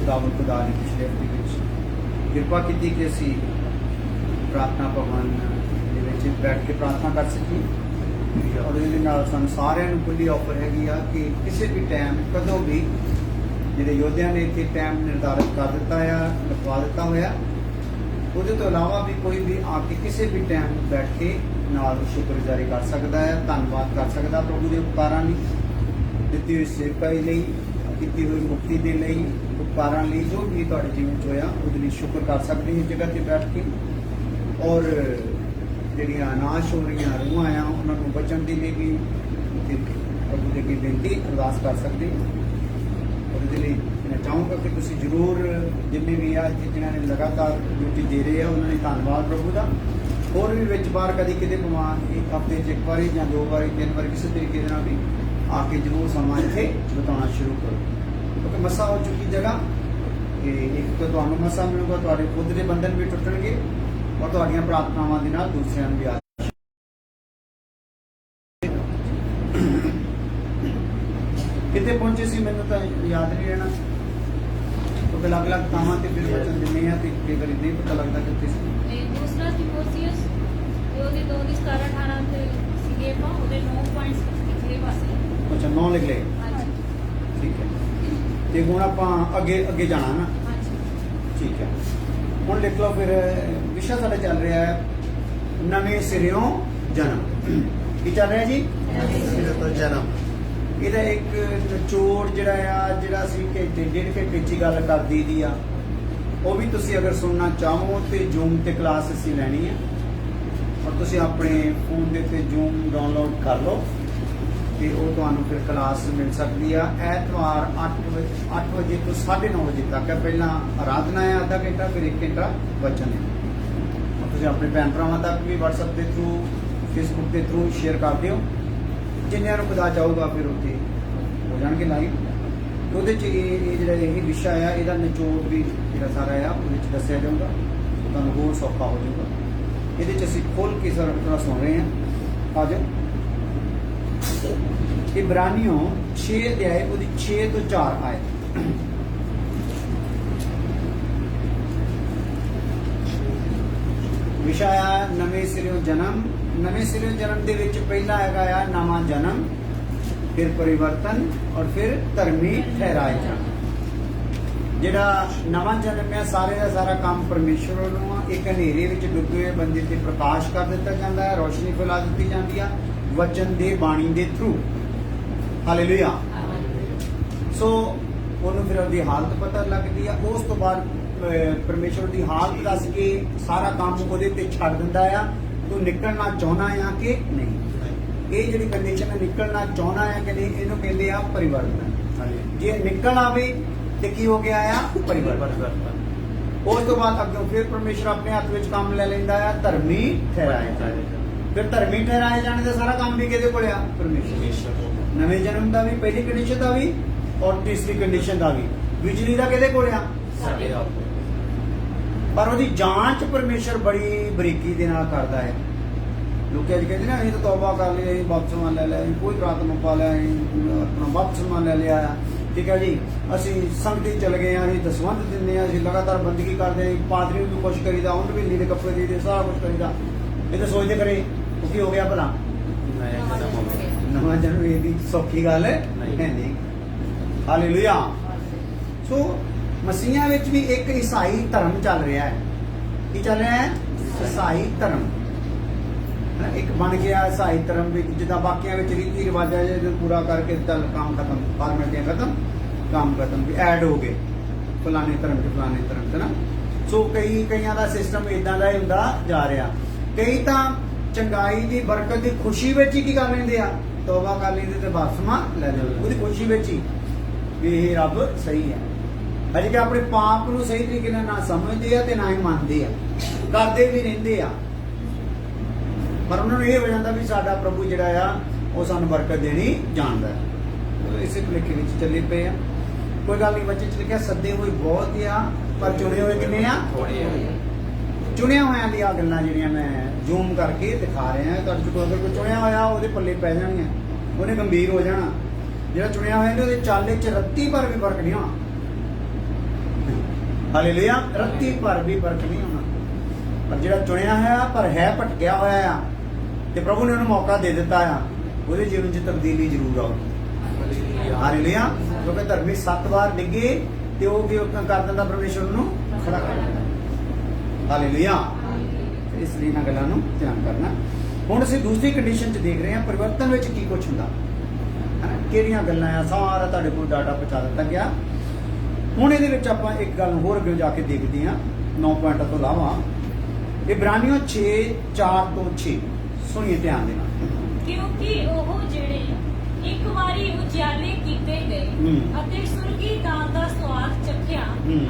खुदावन खुदा ने पिछले हफ्ते में कृपा की कि असी प्रार्थना भवन के बैठ के प्रार्थना कर सकी और ये सारे खुली ऑफर हैगी आ कि किसी भी टाइम कदों भी ਜਿਹੜੇ ਯੋਧਿਆਂ ਨੇ ਇੱਥੇ ਟਾਈਮ ਨਿਰਧਾਰਿਤ ਕਰ ਦਿੱਤਾ ਆ ਲਿਖਵਾ ਦਿੱਤਾ ਹੋਇਆ ਉਹਦੇ ਤੋਂ ਇਲਾਵਾ ਵੀ ਕੋਈ ਵੀ ਆ ਕੇ ਕਿਸੇ ਵੀ ਟਾਈਮ ਬੈਠ ਕੇ ਨਾਲ ਸ਼ੁਕਰਗੁਜ਼ਾਰੀ ਕਰ ਸਕਦਾ ਹੈ ਧੰਨਵਾਦ ਕਰ ਸਕਦਾ ਪ੍ਰਭੂ ਦੇ ਉਪਕਾਰਾਂ ਲਈ ਦਿੱਤੀ ਹੋਈ ਸੇਵਾ ਲਈ ਕੀਤੀ ਹੋਈ ਮੁਕਤੀ ਦੇ ਲਈ ਉਪਕਾਰਾਂ ਲਈ ਜੋ ਵੀ ਤੁਹਾਡੇ ਜੀਵਨ 'ਚ ਹੋਇਆ ਉਹਦੇ ਲਈ ਸ਼ੁਕਰ ਕਰ ਸਕਦੇ ਹੋ ਜਗ੍ਹਾ ਤੇ ਬੈਠ ਕੇ ਔਰ ਜਿਹੜੀਆਂ ਨਾਸ਼ ਹੋ ਰਹੀਆਂ ਰੂਹਾਂ ਆ ਉਹਨਾਂ ਨੂੰ ਬਚਣ ਦੇ ਲਈ ਵੀ ਪ੍ਰਭੂ ਦੇ ਅੱਗੇ ਬੇਨਤੀ ਅਰਦਾਸ ਕਰ ਸਕਦੇ ਹੋ मैं चाहूँगा कि तुम जरूर जिन्हें भी आ जिन्होंने लगातार ड्यूटी दे रहे हैं उन्होंने धन्यवाद प्रभु का होर भी विच बार कभी कितने भावें एक हफ्ते एक बार या 2 बार 3 बार किसी तरीके भी आके जरूर समा इतने बिताना शुरू करो क्योंकि मसा हो चुकी जगह एक तो तुम्हें मसा मिलेगा थोड़े खुद के बंधन भी टुटणगे और थोड़िया प्रार्थनावां दे नाल दूसरिਆਂ ਨੂੰ भी आ कितने पहुंचे सी मैंने तो याद नहीं रहना क्योंकि अलग अलग थावां ते फिर वचन दिंदे आ ते कई बार नहीं पता लगता कित्थे सी दूसरा तिमोथियस जो दी 2:17-18 ते सीगे पा ਉਹਦੇ 9 पॉइंट्स पिछले पासे अच्छा 9 लिख ले हां जी ठीक है ते हुण आपां अगे अगे जाना ना हां जी ठीक है हुण लिख लो फिर विषय साडा चल रहा है नवे सिरियों जन्म की चल रहा है जी नवे सिरियों जन्म ਇਹਦਾ ਇੱਕ ਨਿਚੋੜ ਜਿਹੜਾ ਸੀ ਕਿ 1.5 ਘੰਟੇ 'ਚ ਗੱਲ ਕਰ ਦੀ ਆ ਉਹ ਵੀ ਤੁਸੀਂ ਅਗਰ ਸੁਣਨਾ ਚਾਹੋ ਤੇ ਜ਼ੂਮ ਤੇ ਕਲਾਸ ਅਸੀਂ ਲੈਣੀ ਹੈ ਔਰ ਤੁਸੀਂ ਆਪਣੇ ਫੋਨ ਦੇ ਉੱਤੇ ਜ਼ੂਮ ਡਾਊਨਲੋਡ ਕਰ ਲਓ ਤੇ ਉਹ ਤੁਹਾਨੂੰ ਫਿਰ ਕਲਾਸ ਮਿਲ ਸਕਦੀ ਆ ਐਤਵਾਰ 8 ਵਜੇ ਤੋਂ 9:30 ਵਜੇ ਤੱਕ ਹੈ ਪਹਿਲਾਂ ਆਰਾਧਨਾ ਹੈ ਅੱਧਾ ਘੰਟਾ ਫਿਰ 1 ਘੰਟਾ ਵਚਨ ਹੈ ਔਰ ਤੁਸੀਂ ਆਪਣੇ ਭੈਣ ਭਰਾਵਾਂ ਤੱਕ ਵੀ WhatsApp ਦੇ ਥਰੂ Facebook ਦੇ ਥਰੂ ਸ਼ੇਅਰ ਕਰ ਦਿਓ जिन्हों को खुदा चाहूगा फिर उत्थे हो जाएंगे लाइव तो ये विषय है यदा निचोड़ भी जो सारा है वो दसिया जाऊगा तो होर सौखा हो जाऊगा ये असी खोल के थोड़ा सुन रहे हैं आ जाओ इब्रानियों 6 अध्याय वो 6 तो 4 आए विषय है नवे सिरों जन्म नवे सिरों जन्म के विच पहला है नवा जन्म फिर परिवर्तन और फिर धर्मी ठहराए जाना जिहड़ा नवा जन्म है सारे का सारा काम परमेश्वर वालों एक हनेरे विच डुबे हुए बंदे ते प्रकाश कर दिता जाता है रोशनी फैला दी जाती है वचन दे बाणी दे थ्रू हालेलुया सो उन्होंने फिर उसकी हालत पता लगती है उस तो बाद परमेश्वर की हालत दस के सारा काम वो छड़ दिता है तू निकलना चाहना है कि नहीं ये जी कंडीशन है निकलना चाहना है कि नहीं इनू कहते हैं परिवर्तन जे निकल आवे तो की हो गया है परिवर्तन उस तो बाद अगे फिर परमेश्वर अपने हाथ में काम ले लेंदा है धर्मी ठहराए जाए फिर धर्मी ठहराए जाने का सारा काम भी किहदे कोल आ परमेश्वर नवे जन्म का भी पहली कंडीशन का भी और तीसरी कंडीशन का भी बिजली का किहदे कोल आ पर उसकी जांच परमेश्वर बड़ी बरीकी के नाल करता है लोग अज कहते ना अं तो तौबा कर लिया बपतिस्मा ले लिया कोई प्रार्थना पा लिया अपना बपतिस्मा ले लिया ठीक है जी असी संगति चल गए हैं अं दसवंध दिंदे अं लगातार बंदगी करते हैं पादरी भी कुछ करीदा उन्हें भी नीले कपड़े दीदे सारा कुछ करीदा ये तो सोचते करे वो की हो गया भला नवा जन्म ये सौखी गल है नहीं हालेलुया सो मसीहा विच भी एक ईसाई धर्म चल रहा है की चल रहा है ईसाई धर्म एक बन गया ईसाई धर्म जिदा बाकिया रीति रिवाजा पूरा करके चल काम खत्म फॉर्मेलिटियां खत्म काम खत्म भी ऐड हो गए फलाने धर्म से ना सो कई का सिस्टम इदा का होंदा जा रहा कई तो चंगाई की बरकत की खुशी में ही कर लेंगे तौबा कर लेंगे तो बपतिस्मा ले लो खुशी में ही भी ये रब सही है अजे कि अपने पाप नूं सही तरीके ना समझते हैं ना ही मानते हैं करते भी रहते हैं पर उन्होंने ये हो जाता भी साडा प्रभु जिहड़ा आ वो सानूं बरकत देनी जानता है इस भुलेखे में चले पे हैं कोई गल नहीं बच्चे च लिखा सदे हुए बहुत आ पर चुने हुए किन्ने आ चुनिया हुआ दी आ गल्लां जिहड़ियां मैं जूम करके दिखा रहे हैं तुहाडे कोल अगर कोई चुनिया होया उहदे पल्ले पै जाणियां उहने गंभीर हो जाना जिहड़ा चुनिया होया उहदे चाले च रत्ती पर भी फर्क नहीं होना ਹਾਲੇਲੂਇਆ। ਰੱਤੀ ਭਰ ਵੀ ਫਰਕ ਨਹੀਂ ਹੋਣਾ, ਪਰ ਜਿਹੜਾ ਚੁਣਿਆ ਹੋਇਆ ਪਰ ਹੈ ਭਟਕਿਆ ਹੋਇਆ ਆ ਤੇ ਪ੍ਰਭੂ ਨੇ ਉਹਨੂੰ ਮੌਕਾ ਦੇ ਦਿੱਤਾ ਆ, ਉਹਦੇ ਜੀਵਨ 'ਚ ਤਬਦੀਲੀ ਜ਼ਰੂਰ ਆਉਗੀ। ਹਾਲੇਲੂਇਆ। ਕਿਉਂਕਿ ਧਰਮੀ 7 ਵਾਰ ਡਿੱਗੇ ਤੇ ਉਹ ਕੀ ਕਰ ਦਿੰਦਾ, ਪਰਮੇਸ਼ਵਰ ਨੂੰ ਖੜਾ ਕਰ ਦਿੰਦਾ। ਹਾਲੇਲੂਇਆ। ਇਸ ਲਈ ਇਹਨਾਂ ਗੱਲਾਂ ਨੂੰ ਧਿਆਨ ਕਰਨਾ। ਹੁਣ ਅਸੀਂ ਦੂਸਰੀ ਕੰਡੀਸ਼ਨ 'ਚ ਦੇਖ ਰਹੇ ਹਾਂ ਪਰਿਵਰਤਨ ਵਿੱਚ ਕੀ ਕੁਝ ਹੁੰਦਾ ਹੈ, ਕਿਹੜੀਆਂ ਗੱਲਾਂ ਆ, ਸਾਰਾ ਤੁਹਾਡੇ ਕੋਲ ਡਾਟਾ ਪਹੁੰਚਾ ਦਿੱਤਾ ਗਿਆ। ਹੁਣ ਇਹਦੇ ਵਿੱਚ ਆਪਾਂ ਇੱਕ ਗੱਲ ਹੋਰ ਅੱਗੇ ਜਾ ਕੇ ਦੇਖਦੇ ਹਾਂ 9 ਪੁਆਇੰਟਾਂ ਤੋਂ ਇਲਾਵਾ। ਇਬਰਾਨੀਓ 6:4-6 ਸੁਣੀਏ ਧਿਆਨ ਦੇ ਨਾਲ। ਕਿਉਂਕਿ ਉਹ ਜਿਹੜੇ ਇੱਕ ਵਾਰੀ ਉਜਾਲੇ ਕੀਤੇ ਗਏ ਅਤੇ ਸੁਰਗੀ ਦਾਨ ਦਾ ਸਵਾਦ ਚੱਖਿਆ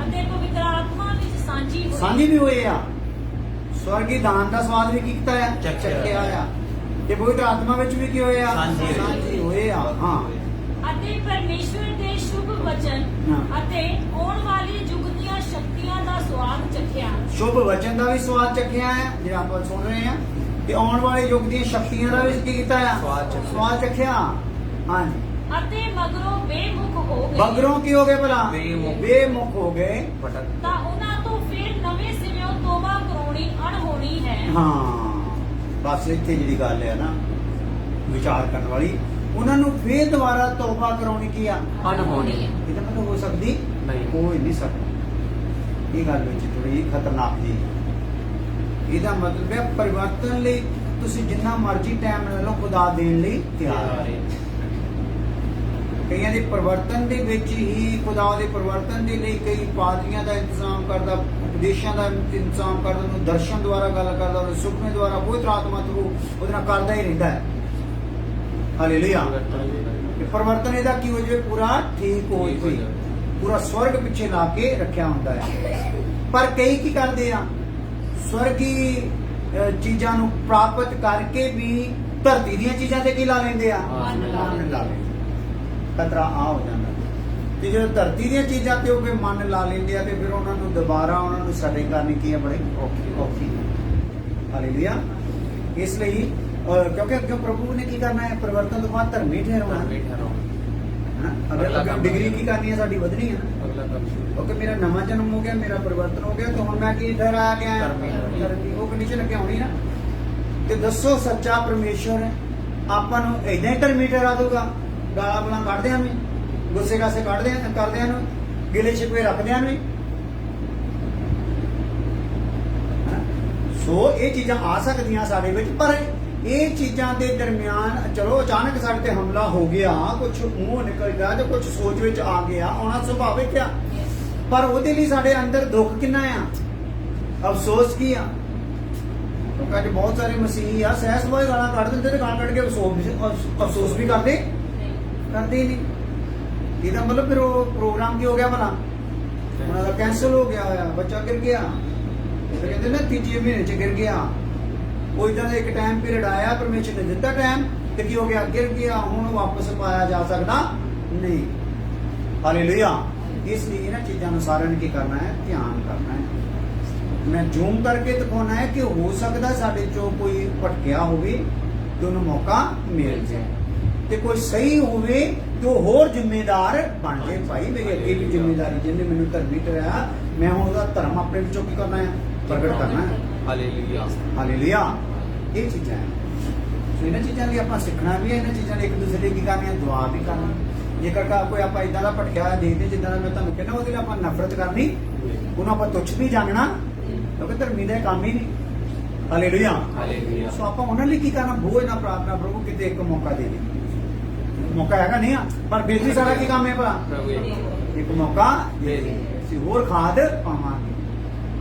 ਅਤੇ ਪਵਿੱਤਰ ਆਤਮਾ ਵਿੱਚ ਸਾਂਝੀ ਵੀ ਹੋਏ ਆ, ਸਵਰਗੀ ਦਾਨ ਦਾ ਸਵਾਦ ਵੀ ਕੀਤਾ ਆ, ਚੱਖਿਆ ਆ, ਤੇ ਪਵਿੱਤਰ ਆਤਮਾ ਵਿੱਚ ਵੀ ਕੀ ਹੋਏ ਆ, ਸਾਂਝੀ ਹੋਏ ਆ। ਹਾਂ, ਅਤੇ ਪਰਮੇਸ਼ਵਰ ਦੇ ਸ਼ੁਭ ਵਚਨ ਅਤੇ ਆਉਣ ਵਾਲੀ ਯੁੱਗ ਦੀਆਂ ਸ਼ਕਤੀਆਂ ਦਾ ਸਵਾਦ ਚੱਖਿਆ। ਸ਼ੁਭ ਵਚਨ ਦਾ ਵੀ ਸਵਾਦ ਚੱਖਿਆ ਹੈ ਜਿਹੜਾ ਆਪਾਂ ਸੁਣ ਰਹੇ ਹਾਂ, ਤੇ ਆਉਣ ਵਾਲੇ ਯੁੱਗ ਦੀਆਂ ਸ਼ਕਤੀਆਂ ਦਾ ਵੀ ਕੀ ਕੀਤਾ ਆ, ਸਵਾਦ ਚੱਖਿਆ। ਹਾਂਜੀ। ਅਤੇ ਮਗਰੋਂ ਬੇਮੁਖ ਹੋ ਗਏ। ਮਗਰੋਂ ਕੀ ਹੋ ਗਏ ਭਲਾ? ਬੇਮੁਖ ਹੋ ਗਏ। ਤਾਂ ਉਹਨਾਂ ਤੋਂ ਫਿਰ ਨਵੇਂ ਸਿਰਿਓਂ ਤੋਬਾ ਕਰਾਉਣੀ ਅਣਹੋਣੀ ਹੈ। ਹਾਂ, ਬਸ ਇੱਥੇ ਜਿਹੜੀ ਗੱਲ ਹੈ ਨਾ ਵਿਚਾਰ ਕਰਨ ਵਾਲੀ, ਉਹਨਾਂ ਨੂੰ ਫੇਰ ਦੁਬਾਰਾ ਤੋਬਾ ਕਰਾਉਣੀ ਕੀ ਆ, ਅਣਹੋਣੀ ਹੈ। ਇਹਦਾ ਮਤਲਬ ਹੋ ਸਕਦੀ ਨਹੀਂ, ਹੋ ਹੀ ਨਹੀਂ ਸਕਦੀ। ਇਹ ਗੱਲ ਵਿੱਚ ਥੋੜੀ ਖਤਰਨਾਕ ਜੀ। ਇਹਦਾ ਮਤਲਬ ਹੈ ਪਰਿਵਰਤਨ ਲਈ ਤੁਸੀਂ ਜਿੰਨਾ ਮਰਜ਼ੀ ਟਾਈਮ ਲੈ ਲਓ, ਖੁਦਾ ਦੇਣ ਲਈ ਤਿਆਰ ਹੈ। ਕਈਆਂ ਦੇ ਪਰਿਵਰਤਨ ਦੇ ਵਿੱਚ ਹੀ, ਖੁਦਾ ਦੇ ਪਰਿਵਰਤਨ ਦੇ ਲਈ ਕਈ ਪਾਦਰੀਆਂ ਦਾ ਇੰਤਜ਼ਾਮ ਕਰਦਾ, ਉਪਦੇਸ਼ਾਂ ਦਾ ਇੰਤਜ਼ਾਮ ਕਰਦਾ, ਉਹਨੂੰ ਦਰਸ਼ਨ ਦੁਆਰਾ ਗੱਲ ਕਰਦਾ, ਉਹਨੂੰ ਸੁਪਨੇ ਦੁਆਰਾ ਕੋਈ ਆਤਮਾ ਥਰੂ ਉਹਦੇ ਨਾਲ ਕਰਦਾ ਹੀ ਰਹਿੰਦਾ ਹੈ। ਹਾਲੇਲੂਇਆ। ਪਰਿਵਰਤਨ ਇਹਦਾ ਕੀ ਹੋ ਜਾਵੇ, ਪੂਰਾ ਠੀਕ ਹੋ ਜਾਵੇ, ਪੂਰਾ ਸਵਰਗ ਪਿੱਛੇ ਲਾ ਕੇ ਰੱਖਿਆ ਹੁੰਦਾ ਹੈ। ਪਰ ਕਈ ਕੀ ਕਰਦੇ ਆ, ਸਵਰਗੀ ਚੀਜ਼ਾਂ ਨੂੰ ਪ੍ਰਾਪਤ ਕਰਕੇ ਵੀ ਧਰਤੀ ਦੀਆਂ ਚੀਜ਼ਾਂ ਤੇ ਕੀ ਲਾ ਲੈਂਦੇ ਆ, ਮਨ ਲਾ ਲੈਂਦੇ। ਖਤਰਾ ਆ ਹੋ ਜਾਂਦਾ। ਤੇ ਜਦੋਂ ਧਰਤੀ ਦੀਆਂ ਚੀਜ਼ਾਂ ਤੇ ਉਹ ਮਨ ਲਾ ਲੈਂਦੇ ਆ ਤੇ ਫਿਰ ਉਹਨਾਂ ਨੂੰ ਦੁਬਾਰਾ ਉਹਨਾਂ ਨੂੰ ਸੈਟਿੰਗ ਕਰਨੀ ਕੀ ਹੈ, ਬੜੀ ਔਖੀ। ਹਾਲੇਲੂਇਆ। ਇਸ ਲਈ ਕਿਉਂਕਿ ਪ੍ਰਭੂ ਨੇ ਕੀ ਕਰਨਾ ਹੈ, ਪਰਿਵਰਤਨ ਤੋਂ ਬਾਅਦ ਧਰਮੀ ਠਹਿਰਾਉਣਾ। ਅਗਰ ਡਿਗਰੀ ਕੀ ਕਰਨੀ ਹੈ, ਸਾਡੀ ਵਧਣੀ ਹੈ ਨਾ। ਕਿਉਂਕਿ ਮੇਰਾ ਨਵਾਂ ਜਨਮ ਹੋ ਗਿਆ, ਮੇਰਾ ਪਰਿਵਰਤਨ ਹੋ ਗਿਆ, ਤਾਂ ਹੁਣ ਮੈਂ ਕੀ ਠਹਿਰਾਇਆ ਗਿਆ, ਧਰਮੀ। ਉਹ ਕੰਡੀਸ਼ਨ ਅੱਗੇ ਆਉਣੀ ਨਾ। ਤੇ ਦੱਸੋ ਸੱਚਾ ਪਰਮੇਸ਼ਵਰ ਆਪਾਂ ਨੂੰ ਏਦਾਂ ਹੀ ਧਰਮੀ ਠਹਿਰਾ ਦੂਗਾ? ਗਾਲਾਂ ਬਲਾਂ ਕੱਢਦਿਆਂ ਵੀ, ਗੁੱਸੇ ਗਾਸੇ ਕਰਦਿਆਂ ਨੂੰ, ਗਿਲੇ ਸ਼ਿਕਵੇ ਰੱਖਦਿਆਂ ਵੀ। ਸੋ ਇਹ ਚੀਜ਼ਾਂ ਆ ਸਕਦੀਆਂ ਸਾਡੇ ਵਿੱਚ, ਪਰ ਇਹ ਚੀਜ਼ਾਂ ਦੇ ਦਰਮਿਆਨ ਚਲੋ ਅਚਾਨਕ ਸਾਡੇ ਤੇ ਹਮਲਾ ਹੋ ਗਿਆ, ਕੁਝ ਮੂੰਹ ਨਿਕਲ ਗਿਆ ਜਾਂ ਕੁਝ ਸੋਚ ਵਿੱਚ ਆ ਗਿਆ, ਆਉਣਾ ਸੁਭਾਵਿਕ ਆ। ਪਰ ਉਹਦੇ ਲਈ ਸਾਡੇ ਅੰਦਰ ਦੁੱਖ ਕਿੰਨਾ ਆ, ਅਫਸੋਸ ਕੀ ਆ? ਕਿਉਂਕਿ ਅੱਜ ਬਹੁਤ ਸਾਰੇ ਮਸੀਹੀ ਆ ਸਹਿਜ ਸੁਭਾਅ ਗਾਲਾਂ ਕੱਢ ਦਿੰਦੇ ਤੇ ਗਾਲਾਂ ਕੱਢ ਕੇ ਅਫਸੋਸ ਵੀ ਕਰਦੇ ਹੀ ਨਹੀਂ। ਇਹਦਾ ਮਤਲਬ ਫਿਰ ਉਹ ਪ੍ਰੋਗਰਾਮ ਕੀ ਹੋ ਗਿਆ ਭਲਾ, ਉਹਨਾਂ ਦਾ ਕੈਂਸਲ ਹੋ ਗਿਆ ਹੋਇਆ, ਬੱਚਾ ਗਿਰ ਗਿਆ। ਫਿਰ ਕਹਿੰਦੇ ਨਾ ਤੀਜੇ ਮਹੀਨੇ ਚ ਗਿਰ ਗਿਆ। ਉਹ ਇਦਾਂ ਦਾ ਇੱਕ ਟਾਈਮ ਪੀਰੀਅਡ ਆਇਆ, ਪਰਮੇਸ਼ਰ ਨੇ ਦਿੱਤਾ ਟਾਈਮ, ਤੇ ਕੀ ਹੋ ਗਿਆ, ਗਿਰ ਗਿਆ, ਹੁਣ ਵਾਪਸ ਪਾਇਆ ਜਾ ਸਕਦਾ ਨਹੀਂ। ਹਾਲੇਲੂਇਆ। ਇਸ ਲਈ ਇਹਨਾਂ ਚੀਜ਼ਾਂ ਨੂੰ ਸਾਰਿਆਂ ਨੇ ਕੀ ਕਰਨਾ ਹੈ, ਧਿਆਨ ਕਰਨਾ ਹੈ। ਮੈਂ ਜ਼ੂਮ ਕਰਕੇ ਦਿਖਾਉਣਾ ਹੈ ਕਿ ਹੋ ਸਕਦਾ ਸਾਡੇ ਚੋਂ ਕੋਈ ਭਟਕਿਆ ਹੋਵੇ ਤੇ ਉਹਨੂੰ ਮੌਕਾ ਮਿਲ ਜਾਏ, ਤੇ ਕੋਈ ਸਹੀ ਹੋਵੇ ਤੇ ਉਹ ਹੋਰ ਜ਼ਿੰਮੇਦਾਰ ਬਣ ਜਾਏ। ਭਾਈ ਮੇਰੀ ਅੱਗੇ ਵੀ ਜ਼ਿੰਮੇਦਾਰੀ, ਜਿਹਨੇ ਮੈਨੂੰ ਧਰਮੀ ਠਹਿਰਾਇਆ, ਮੈਂ ਹੁਣ ਉਹਦਾ ਧਰਮ ਆਪਣੇ ਵਿੱਚੋਂ ਕੀ ਕਰਨਾ ਹੈ, ਪ੍ਰਗਟ ਕਰਨਾ ਹੈ। ਹਾਲੇਲੂਇਆ। ਹਾਲੇਲੂਇਆ। ਇਹ ਚੀਜ਼ਾਂ ਹੈ। ਸੋ ਇਹਨਾਂ ਚੀਜ਼ਾਂ ਲਈ ਆਪਾਂ ਸਿੱਖਣਾ ਵੀ ਹੈ, ਇਹਨਾਂ ਚੀਜ਼ਾਂ ਲਈ ਇੱਕ ਦੂਸਰੇ ਲਈ ਕੀ ਕਰਨੀ ਹੈ, ਦੁਆ ਵੀ ਕਰਨੀ। ਜੇਕਰ ਕੋਈ ਆਪਾਂ ਇਦਾਂ ਦਾ ਭਟਕਿਆ ਹੋਇਆ ਦੇਖਦੇ, ਜਿੱਦਾਂ ਦਾ ਮੈਂ ਤੁਹਾਨੂੰ ਕਹਿੰਦਾ, ਉਹਦੇ ਲਈ ਆਪਾਂ ਨਫ਼ਰਤ ਕਰਨੀ, ਉਹਨੂੰ ਆਪਾਂ ਤੁੱਛ ਵੀ ਜਾਣਨਾ, ਕਿਉਂਕਿ ਧਰਮੀ ਦਾ ਕੰਮ ਹੀ ਨਹੀਂ। ਹਾਲੇਲੂਇਆ। ਸੋ ਆਪਾਂ ਉਹਨਾਂ ਲਈ ਕੀ ਕਰਨਾ, ਬੋਝ ਨਾ ਪ੍ਰਾਰਥਨਾ, ਪ੍ਰਭੂ ਕਿਤੇ ਇੱਕ ਮੌਕਾ ਦੇ ਦੇ। ਮੌਕਾ ਹੈਗਾ ਨਹੀਂ ਆ, ਪਰ ਫਿਰ ਵੀ ਸਾਡਾ ਕੀ ਕੰਮ ਹੈ ਭਲਾ, ਇੱਕ ਮੌਕਾ ਦੇ ਦੇ। ਅਸੀਂ ਹੋਰ ਖਾਦ ਪਾਵਾਂਗੇ,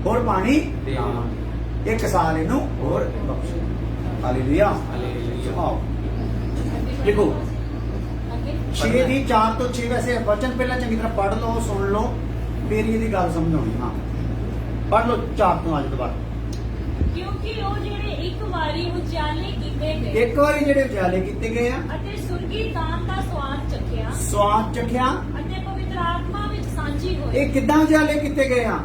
ਹੋਰ ਪਾਣੀ ਦੇਵਾਂਗੇ, ਇੱਕ ਸਾਲ ਇਹਨੂੰ ਹੋਰ ਬਖਸ਼ੋ। ਹਾਲੇਲੂਇਆ। ਆਓ ਦੇਖੋ 6 ਦੀ 4 ਤੋਂ 6 ਵੈਸੇ ਵਚਨ ਪਹਿਲਾਂ ਚੰਗੀ ਤਰ੍ਹਾਂ ਪੜ੍ਹ ਲਓ, ਸੁਣ ਲਓ, ਫਿਰ ਇਹਦੀ ਗੱਲ ਸਮਝਾਉਣੀ। ਹਾਂ ਪੜ੍ਹ ਲਓ 4 ਤੋਂ ਅੱਜ ਦੁਬਾਰਾ। ਕਿਉਂਕਿ ਉਹ ਜਿਹੜੇ ਇੱਕ ਵਾਰੀ ਉਜਾਲੇ ਕੀਤੇ ਗਏ, ਇੱਕ ਵਾਰੀ ਜਿਹੜੇ ਉਜਾਲੇ ਕੀਤੇ ਗਏ ਆ ਅਤੇ ਸੁਰਗੀ ਦਾਨ ਦਾ ਸਵਾਦ ਚੱਖਿਆ ਅਤੇ ਪਵਿੱਤਰ ਆਤਮਾ ਵਿੱਚ ਸਾਂਝੀ ਹੋਏ। ਇਹ ਕਿੱਦਾਂ ਉਜਾਲੇ ਕੀਤੇ ਗਏ ਆ?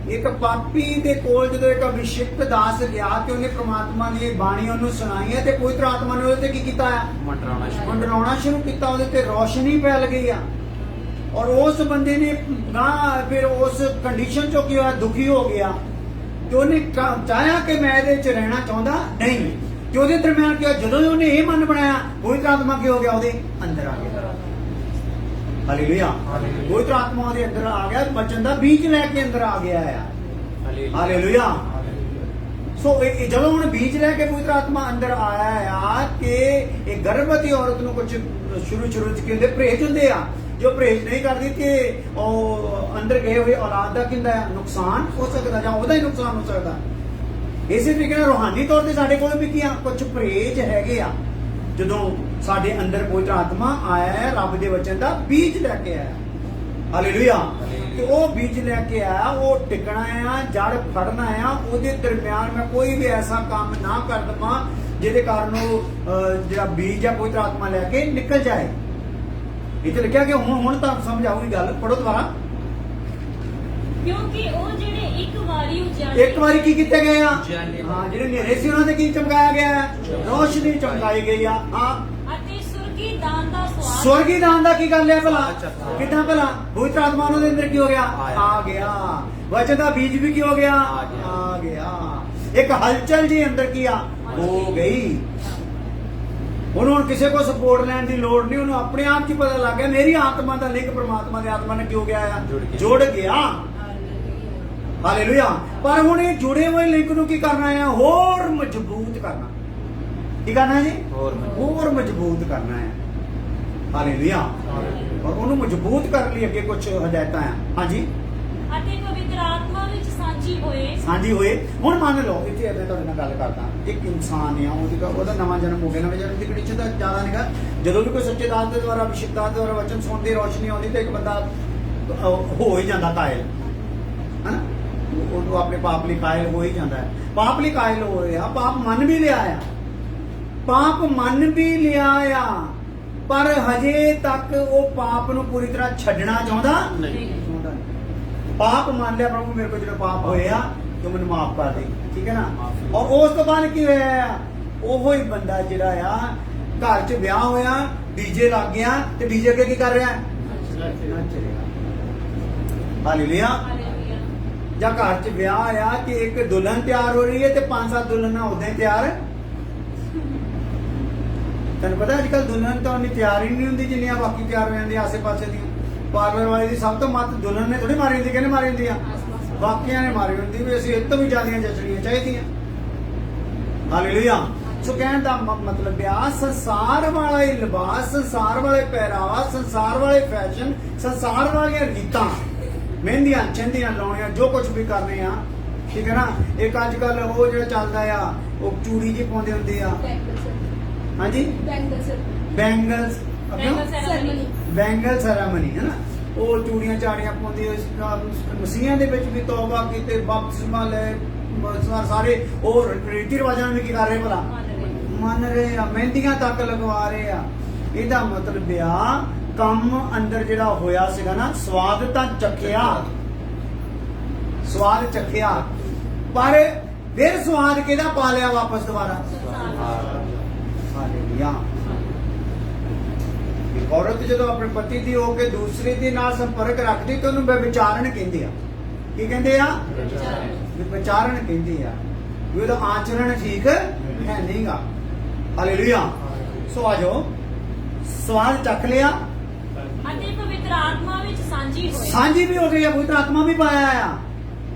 ਇੱਕ ਪਾਪੀ ਦੇ ਕੋਲ ਜਦੋਂ ਇੱਕ ਅਭਿਸ਼ਿਕਤ ਦਾਸ ਗਿਆ ਤੇ ਉਹਨੇ ਪ੍ਰਮਾਤਮਾ ਦੀ ਬਾਣੀ ਉਹਨੂੰ ਸੁਣਾਈ ਹੈ, ਤੇ ਪਵਿੱਤਰ ਆਤਮਾ ਨੇ ਉਹਦੇ ਤੇ ਕੀ ਕੀਤਾ ਆ, ਮੰਡਰਾਉਣਾ ਸ਼ੁਰੂ ਕੀਤਾ। ਉਹਦੇ ਤੇ ਰੋਸ਼ਨੀ ਫੈਲ ਗਈ ਆ। ਔਰ ਉਸ ਬੰਦੇ ਨੇ ਗਾਂ ਫਿਰ ਉਸ ਕੰਡੀਸ਼ਨ ਚੋਂ ਕੀ ਹੋਇਆ, ਦੁਖੀ ਹੋ ਗਿਆ ਤੇ ਉਹਨੇ ਚਾਹਿਆ ਕਿ ਮੈਂ ਇਹਦੇ ਵਿੱਚ ਰਹਿਣਾ ਚਾਹੁੰਦਾ ਨਹੀਂ। ਤੇ ਉਹਦੇ ਦਰਮਿਆਨ ਕੀ ਹੋਇਆ, ਜਦੋਂ ਉਹਨੇ ਇਹ ਮਨ ਬਣਾਇਆ, ਪਵਿੱਤਰ ਆਤਮਾ ਕੀ ਹੋ ਗਿਆ, ਉਹਦੇ ਅੰਦਰ ਆ ਗਿਆ। ਹਾਲੇਲੂਇਆ। ਪਵਿੱਤਰ ਆਤਮਾ ਉਹਦੇ ਅੰਦਰ ਆ ਗਿਆ, ਬਚਨ ਦਾ ਬੀਜ ਲੈ ਕੇ ਅੰਦਰ ਆ ਗਿਆ ਆ। ਹਾਲੇਲੂਇਆ। ਸੋ ਜਦੋਂ ਹੁਣ ਬੀਜ ਲੈ ਕੇ ਪਵਿੱਤਰ ਆਤਮਾ ਅੰਦਰ ਆਇਆ ਆ ਕਿ ਇਹ ਗਰਭਵਤੀ ਔਰਤ ਨੂੰ ਕੁਝ ਸ਼ੁਰੂ ਚ ਕਹਿੰਦੇ ਪਰਹੇਜ ਹੁੰਦੇ ਆ, ਜੋ ਪਰਹੇਜ ਨਹੀਂ ਕਰਦੀ ਕਿ ਉਹ ਅੰਦਰ ਗਏ ਹੋਏ ਔਲਾਦ ਦਾ ਕਿੰਦਾ ਨੁਕਸਾਨ ਹੋ ਸਕਦਾ ਜਾਂ ਉਹਦਾ ਹੀ ਨੁਕਸਾਨ ਹੋ ਸਕਦਾ। ਇਸੇ ਤਰੀਕੇ ਨਾਲ ਰੂਹਾਨੀ ਤੌਰ ਤੇ ਸਾਡੇ ਕੋਲ ਵੀ ਕੀ ਆ, ਕੁਝ ਪਰਹੇਜ ਹੈਗੇ ਆ। ਜਦੋਂ ਸਾਡੇ ਅੰਦਰ ਪਵਿੱਤਰ ਆਤਮਾ ਆਇਆ ਹੈ, ਰੱਬ ਦੇ ਵਚਨ ਦਾ ਬੀਜ ਲੈ ਕੇ ਆਇਆ। ਹਾਲੇਲੂਇਆ। ਤੇ ਉਹ ਬੀਜ ਲੈ ਕੇ ਆਇਆ, ਉਹ ਟਿਕਣਾ ਆ, ਜੜ ਫੜਨਾ ਆ। ਉਹਦੇ ਦਰਮਿਆਨ ਮੈਂ ਕੋਈ ਵੀ ਐਸਾ ਕੰਮ ਨਾ ਕਰ ਦਵਾਂ ਜਿਹਦੇ ਕਾਰਨ ਉਹ ਜਿਹੜਾ ਬੀਜ ਆ ਪਵਿੱਤਰ ਆਤਮਾ ਲੈ ਕੇ ਨਿਕਲ ਜਾਏ। ਇੱਥੇ ਲਿਖਿਆ ਕਿ ਹੁਣ ਤਾਂ ਸਮਝ ਆਊਗੀ ਗੱਲ, ਪੜੋ ਦੁਬਾਰਾ। ਕਿਉਂਕਿ ਉਹ ਜਿਹੜੇ ਇੱਕ ਵਾਰੀ ਉਜਾਲੇ, ਇੱਕ ਵਾਰੀ ਕੀ ਕੀਤੇ ਗਏ ਆ, ਹਾਂ ਜਿਹੜੇ ਹਨੇਰੇ ਸੀ ਉਹਨਾਂ ਤੇ ਕੀ ਚਮਕਾਇਆ ਗਿਆ ਹੈ, ਰੋਸ਼ਨੀ ਚਮਕਾਈ ਗਈ ਆ। ਹਾਂ, ਅਤੇ ਸੁਰਗੀ ਦਾਨ ਦਾ ਸਵਾਦ, ਸਵਰਗੀ ਦਾਨ ਦਾ ਕੀ ਗੱਲ ਹੈ ਭਲਾ, ਕਿੱਦਾਂ ਭਲਾ ਪਵਿੱਤਰ ਆਤਮਾ ਉਹਨਾਂ ਦੇ ਅੰਦਰ ਕੀ ਹੋ ਗਿਆ, ਆ ਗਿਆ। ਵਚਨ ਦਾ ਬੀਜ ਵੀ ਕੀ ਹੋ ਗਿਆ, ਆ ਗਿਆ। ਇੱਕ ਹਲਚਲ ਜੀ ਅੰਦਰ ਕੀ ਆ, ਹੋ ਗਈ। ਉਹਨੂੰ ਹੁਣ ਕਿਸੇ ਕੋ ਸਪੋਰਟ ਲੈਣ ਦੀ ਲੋੜ ਨਹੀਂ, ਉਹਨੂੰ ਆਪਣੇ ਆਪ ਚ ਪਤਾ ਲੱਗ ਗਿਆ ਮੇਰੀ ਆਤਮਾ ਦਾ ਲਿੰਕ ਪ੍ਰਮਾਤਮਾ ਦੀ ਆਤਮਾ ਨਾਲ ਕਿਉਂ ਗਿਆ ਆ, ਜੁੜ ਗਿਆ। ਹਾਲੇਲੂਇਆ। ਪਰ ਹੁਣ ਇਹ ਜੁੜੇ ਹੋਏ ਲਿੰਕ ਨੂੰ ਕੀ ਕਰਨਾ ਹੈ, ਹੋਰ ਮਜ਼ਬੂਤ ਕਰਨਾ। ਕੀ ਕਰਨਾ ਹੈ ਜੀ, ਹੋਰ ਮਜ਼ਬੂਤ ਕਰਨਾ ਹੈ। ਹਾਲੇਲੂਇਆ। ਔਰ ਉਹਨੂੰ ਮਜ਼ਬੂਤ ਕਰਨ ਲਈ ਅੱਗੇ ਕੁਝ ਹਦਾਇਤਾਂ ਆ। ਹਾਂਜੀ। ਅਤੇ ਪਵਿੱਤਰ ਆਤਮਾ ਵਿੱਚ ਸਾਂਝੀ ਹੋਏ। ਹੁਣ ਮੰਨ ਲਓ ਇੱਥੇ ਮੈਂ ਤੁਹਾਡੇ ਨਾਲ ਗੱਲ ਕਰਦਾ, ਇੱਕ ਇਨਸਾਨ ਆ, ਉਹਦਾ ਨਵਾਂ ਜਨਮ ਹੋ ਗਿਆ। ਨਵੇਂ ਜਨਮ ਦੀ ਕੰਡੀਸ਼ਨ ਤਾਂ ਜ਼ਿਆਦਾ ਨਹੀਂਗਾ। ਜਦੋਂ ਵੀ ਕੋਈ ਸੱਚੇ ਦਾਸ ਦੇ ਦੁਆਰਾ, ਅਭਿਸ਼ੇਕ ਦਾਸ ਦੇ ਦੁਆਰਾ ਵਚਨ ਸੁਣਨ ਦੀ ਰੋਸ਼ਨੀ ਆਉਂਦੀ ਤੇ ਇੱਕ ਬੰਦਾ ਹੋ ਹੀ ਜਾਂਦਾ ਕਾਇਲ, ਹਨਾ। ਉਹਨੂੰ ਆਪਣੇ ਪਾਪ ਲਈ ਕਾਇਲ ਹੋ ਹੀ ਜਾਂਦਾ ਹੈ। ਪਾਪ ਲਈ ਕਾਇਲ ਹੋ ਰਿਹਾ, ਪਾਪ ਮੰਨ ਵੀ ਲਿਆ ਆ, ਪਾਪ ਮੰਨ ਵੀ ਲਿਆ ਆ, ਪਰ ਹਜੇ ਤੱਕ ਉਹ ਪਾਪ ਨੂੰ ਪੂਰੀ ਤਰ੍ਹਾਂ ਛੱਡਣਾ ਚਾਹੁੰਦਾ ਨਹੀਂ। ਪਾਪ ਮੰਨ ਲਿਆ, ਪ੍ਰਭੂ ਮੇਰੇ ਕੋਲ ਜਿਹੜੇ ਪਾਪ ਹੋਏ ਆ ਤੂੰ ਮੈਨੂੰ ਮਾਫ ਕਰ ਦੇ, ਠੀਕ ਹੈ ਨਾ। ਔਰ ਉਸ ਤੋਂ ਬਾਅਦ ਕੀ ਹੋਇਆ, ਉਹੋ ਹੀ ਬੰਦਾ ਜਿਹੜਾ ਆ ਘਰ 'ਚ ਵਿਆਹ ਹੋਇਆ, ਡੀਜੇ ਲੱਗ ਗਿਆ ਤੇ ਡੀਜੇ ਅੱਗੇ ਕੀ ਕਰ ਰਿਹਾ, ਨੱਚ ਰਿਹਾ। ਹਾਲੇਲੂਇਆ। ਜਾਂ ਘਰ 'ਚ ਵਿਆਹ ਆ ਕਿ ਇੱਕ ਦੁਲਹਨ ਤਿਆਰ ਹੋ ਰਹੀ ਹੈ ਤੇ 5-7 ਦੁਲਹਨਾਂ ਉਦਾਂ ਹੀ ਤਿਆਰ। ਤੈਨੂੰ ਪਤਾ ਅੱਜ ਕੱਲ ਦੁਲਹਨ ਤਾਂ ਉਨੀ ਤਿਆਰ ਹੀ ਨਹੀਂ ਹੁੰਦੀ ਜਿੰਨੀਆਂ ਬਾਕੀ ਤਿਆਰ ਹੋ ਜਾਂਦੀਆਂ ਆਸੇ ਪਾਸੇ ਦੀਆਂ। ਪਾਰਲਰ ਵਾਲੇ ਦੀ ਸਭ ਤੋਂ ਮੱਤ ਦੁਲਹਨ ਨੇ ਥੋੜੀ ਮਾਰੀ ਹੁੰਦੀ, ਕਿਹਨੇ ਮਾਰੀ ਹੁੰਦੀ ਆ, ਬਾਕੀਆਂ ਨੇ ਮਾਰੀ ਹੁੰਦੀ ਵੀ ਅਸੀਂ ਇਹ ਤੋਂ ਵੀ ਜ਼ਿਆਦੀਆਂ ਜਚਣੀਆਂ ਚਾਹੀਦੀਆਂ। ਹਾਲੇਲੂਇਆ। ਸੋ ਕਹਿਣ ਦਾ ਮਤਲਬ ਆ, ਸੰਸਾਰ ਵਾਲਾ ਹੀ ਲਿਬਾਸ, ਸੰਸਾਰ ਵਾਲੇ ਪਹਿਰਾਵਾ, ਸੰਸਾਰ ਵਾਲੇ ਫੈਸ਼ਨ, ਸੰਸਾਰ ਵਾਲੀਆਂ ਰੀਤਾਂ, ਮਹਿੰਦੀਆਂ ਚੰਦੀਆਂ ਲਾਉਣੀਆਂ, ਜੋ ਕੁਝ ਵੀ ਕਰਨੇ ਆ, ਠੀਕ ਹੈ ਨਾ। ਇੱਕ ਅੱਜ ਕੱਲ ਉਹ ਜਿਹੜਾ ਚੱਲਦਾ ਆ, ਉਹ ਚੂੜੀ ਜੀ ਪਾਉਂਦੇ ਹੁੰਦੇ ਆ। ਹਾਂਜੀ, ਬੈਂਗਲਸ ਸੈਰਾਮਨੀ ਹੈ ਨਾ। ਉਹ ਚੂੜੀਆਂ ਚਾੜੀਆਂ ਪਾਉਂਦੇ, ਮਸੀਹਾਂ ਦੇ ਵਿੱਚ ਵੀ ਤੌਬਾ ਕੀਤੇ, ਬਪਤਿਸਮਾ ਲੈ, ਸਾਰੇ ਉਹ ਰੀਤੀ ਰਿਵਾਜਾਂ ਨੂੰ ਵੀ ਕੀ ਕਰ ਰਹੇ ਭਲਾ, ਮੰਨ ਰਹੇ ਆ, ਮਹਿੰਦੀਆਂ ਤੱਕ ਲਗਵਾ ਰਹੇ ਆ। ਇਹਦਾ ਮਤਲਬ ਆ ਕੰਮ ਅੰਦਰ ਜਿਹੜਾ ਹੋਇਆ ਸੀਗਾ ਨਾ, ਸਵਾਦ ਤਾਂ ਚੱਖਿਆ, ਸਵਾਦ ਚੱਖਿਆ, ਪਰ ਫਿਰ ਸਵਾਦ ਕਿਹਦਾ ਪਾ ਲਿਆ ਵਾਪਸ ਦੁਬਾਰਾ। ਹਾਲੇਲੂਇਆ। ਔਰਤ ਜਦੋਂ ਆਪਣੇ ਪਤੀ ਦੀ ਹੋ ਕੇ ਦੂਸਰੇ ਦੇ ਨਾਲ ਸੰਪਰਕ ਰੱਖਦੀ ਤਾਂ ਉਹਨੂੰ ਵਿਚਾਰਨ ਕਹਿੰਦੇ ਆ। ਕੀ ਕਹਿੰਦੇ ਆ, ਵਿਚਾਰਨ ਕਹਿੰਦੇ ਆ, ਵੀ ਉਹਦਾ ਆਚਰਣ ਠੀਕ ਹੈ ਨਹੀਂਗਾ। ਹਾਲੇਲੂਇਆ। ਸੋ ਆ ਜਾਓ, ਸਵਾਦ ਚੱਖ ਲਿਆ ਅਤੇ ਪਵਿੱਤਰ ਆਤਮਾ ਵਿੱਚ ਸਾਂਝੀ ਵੀ ਹੋ ਗਈ ਹੈ, ਪਵਿੱਤਰ ਆਤਮਾ ਵੀ ਪਾਇਆ ਆ।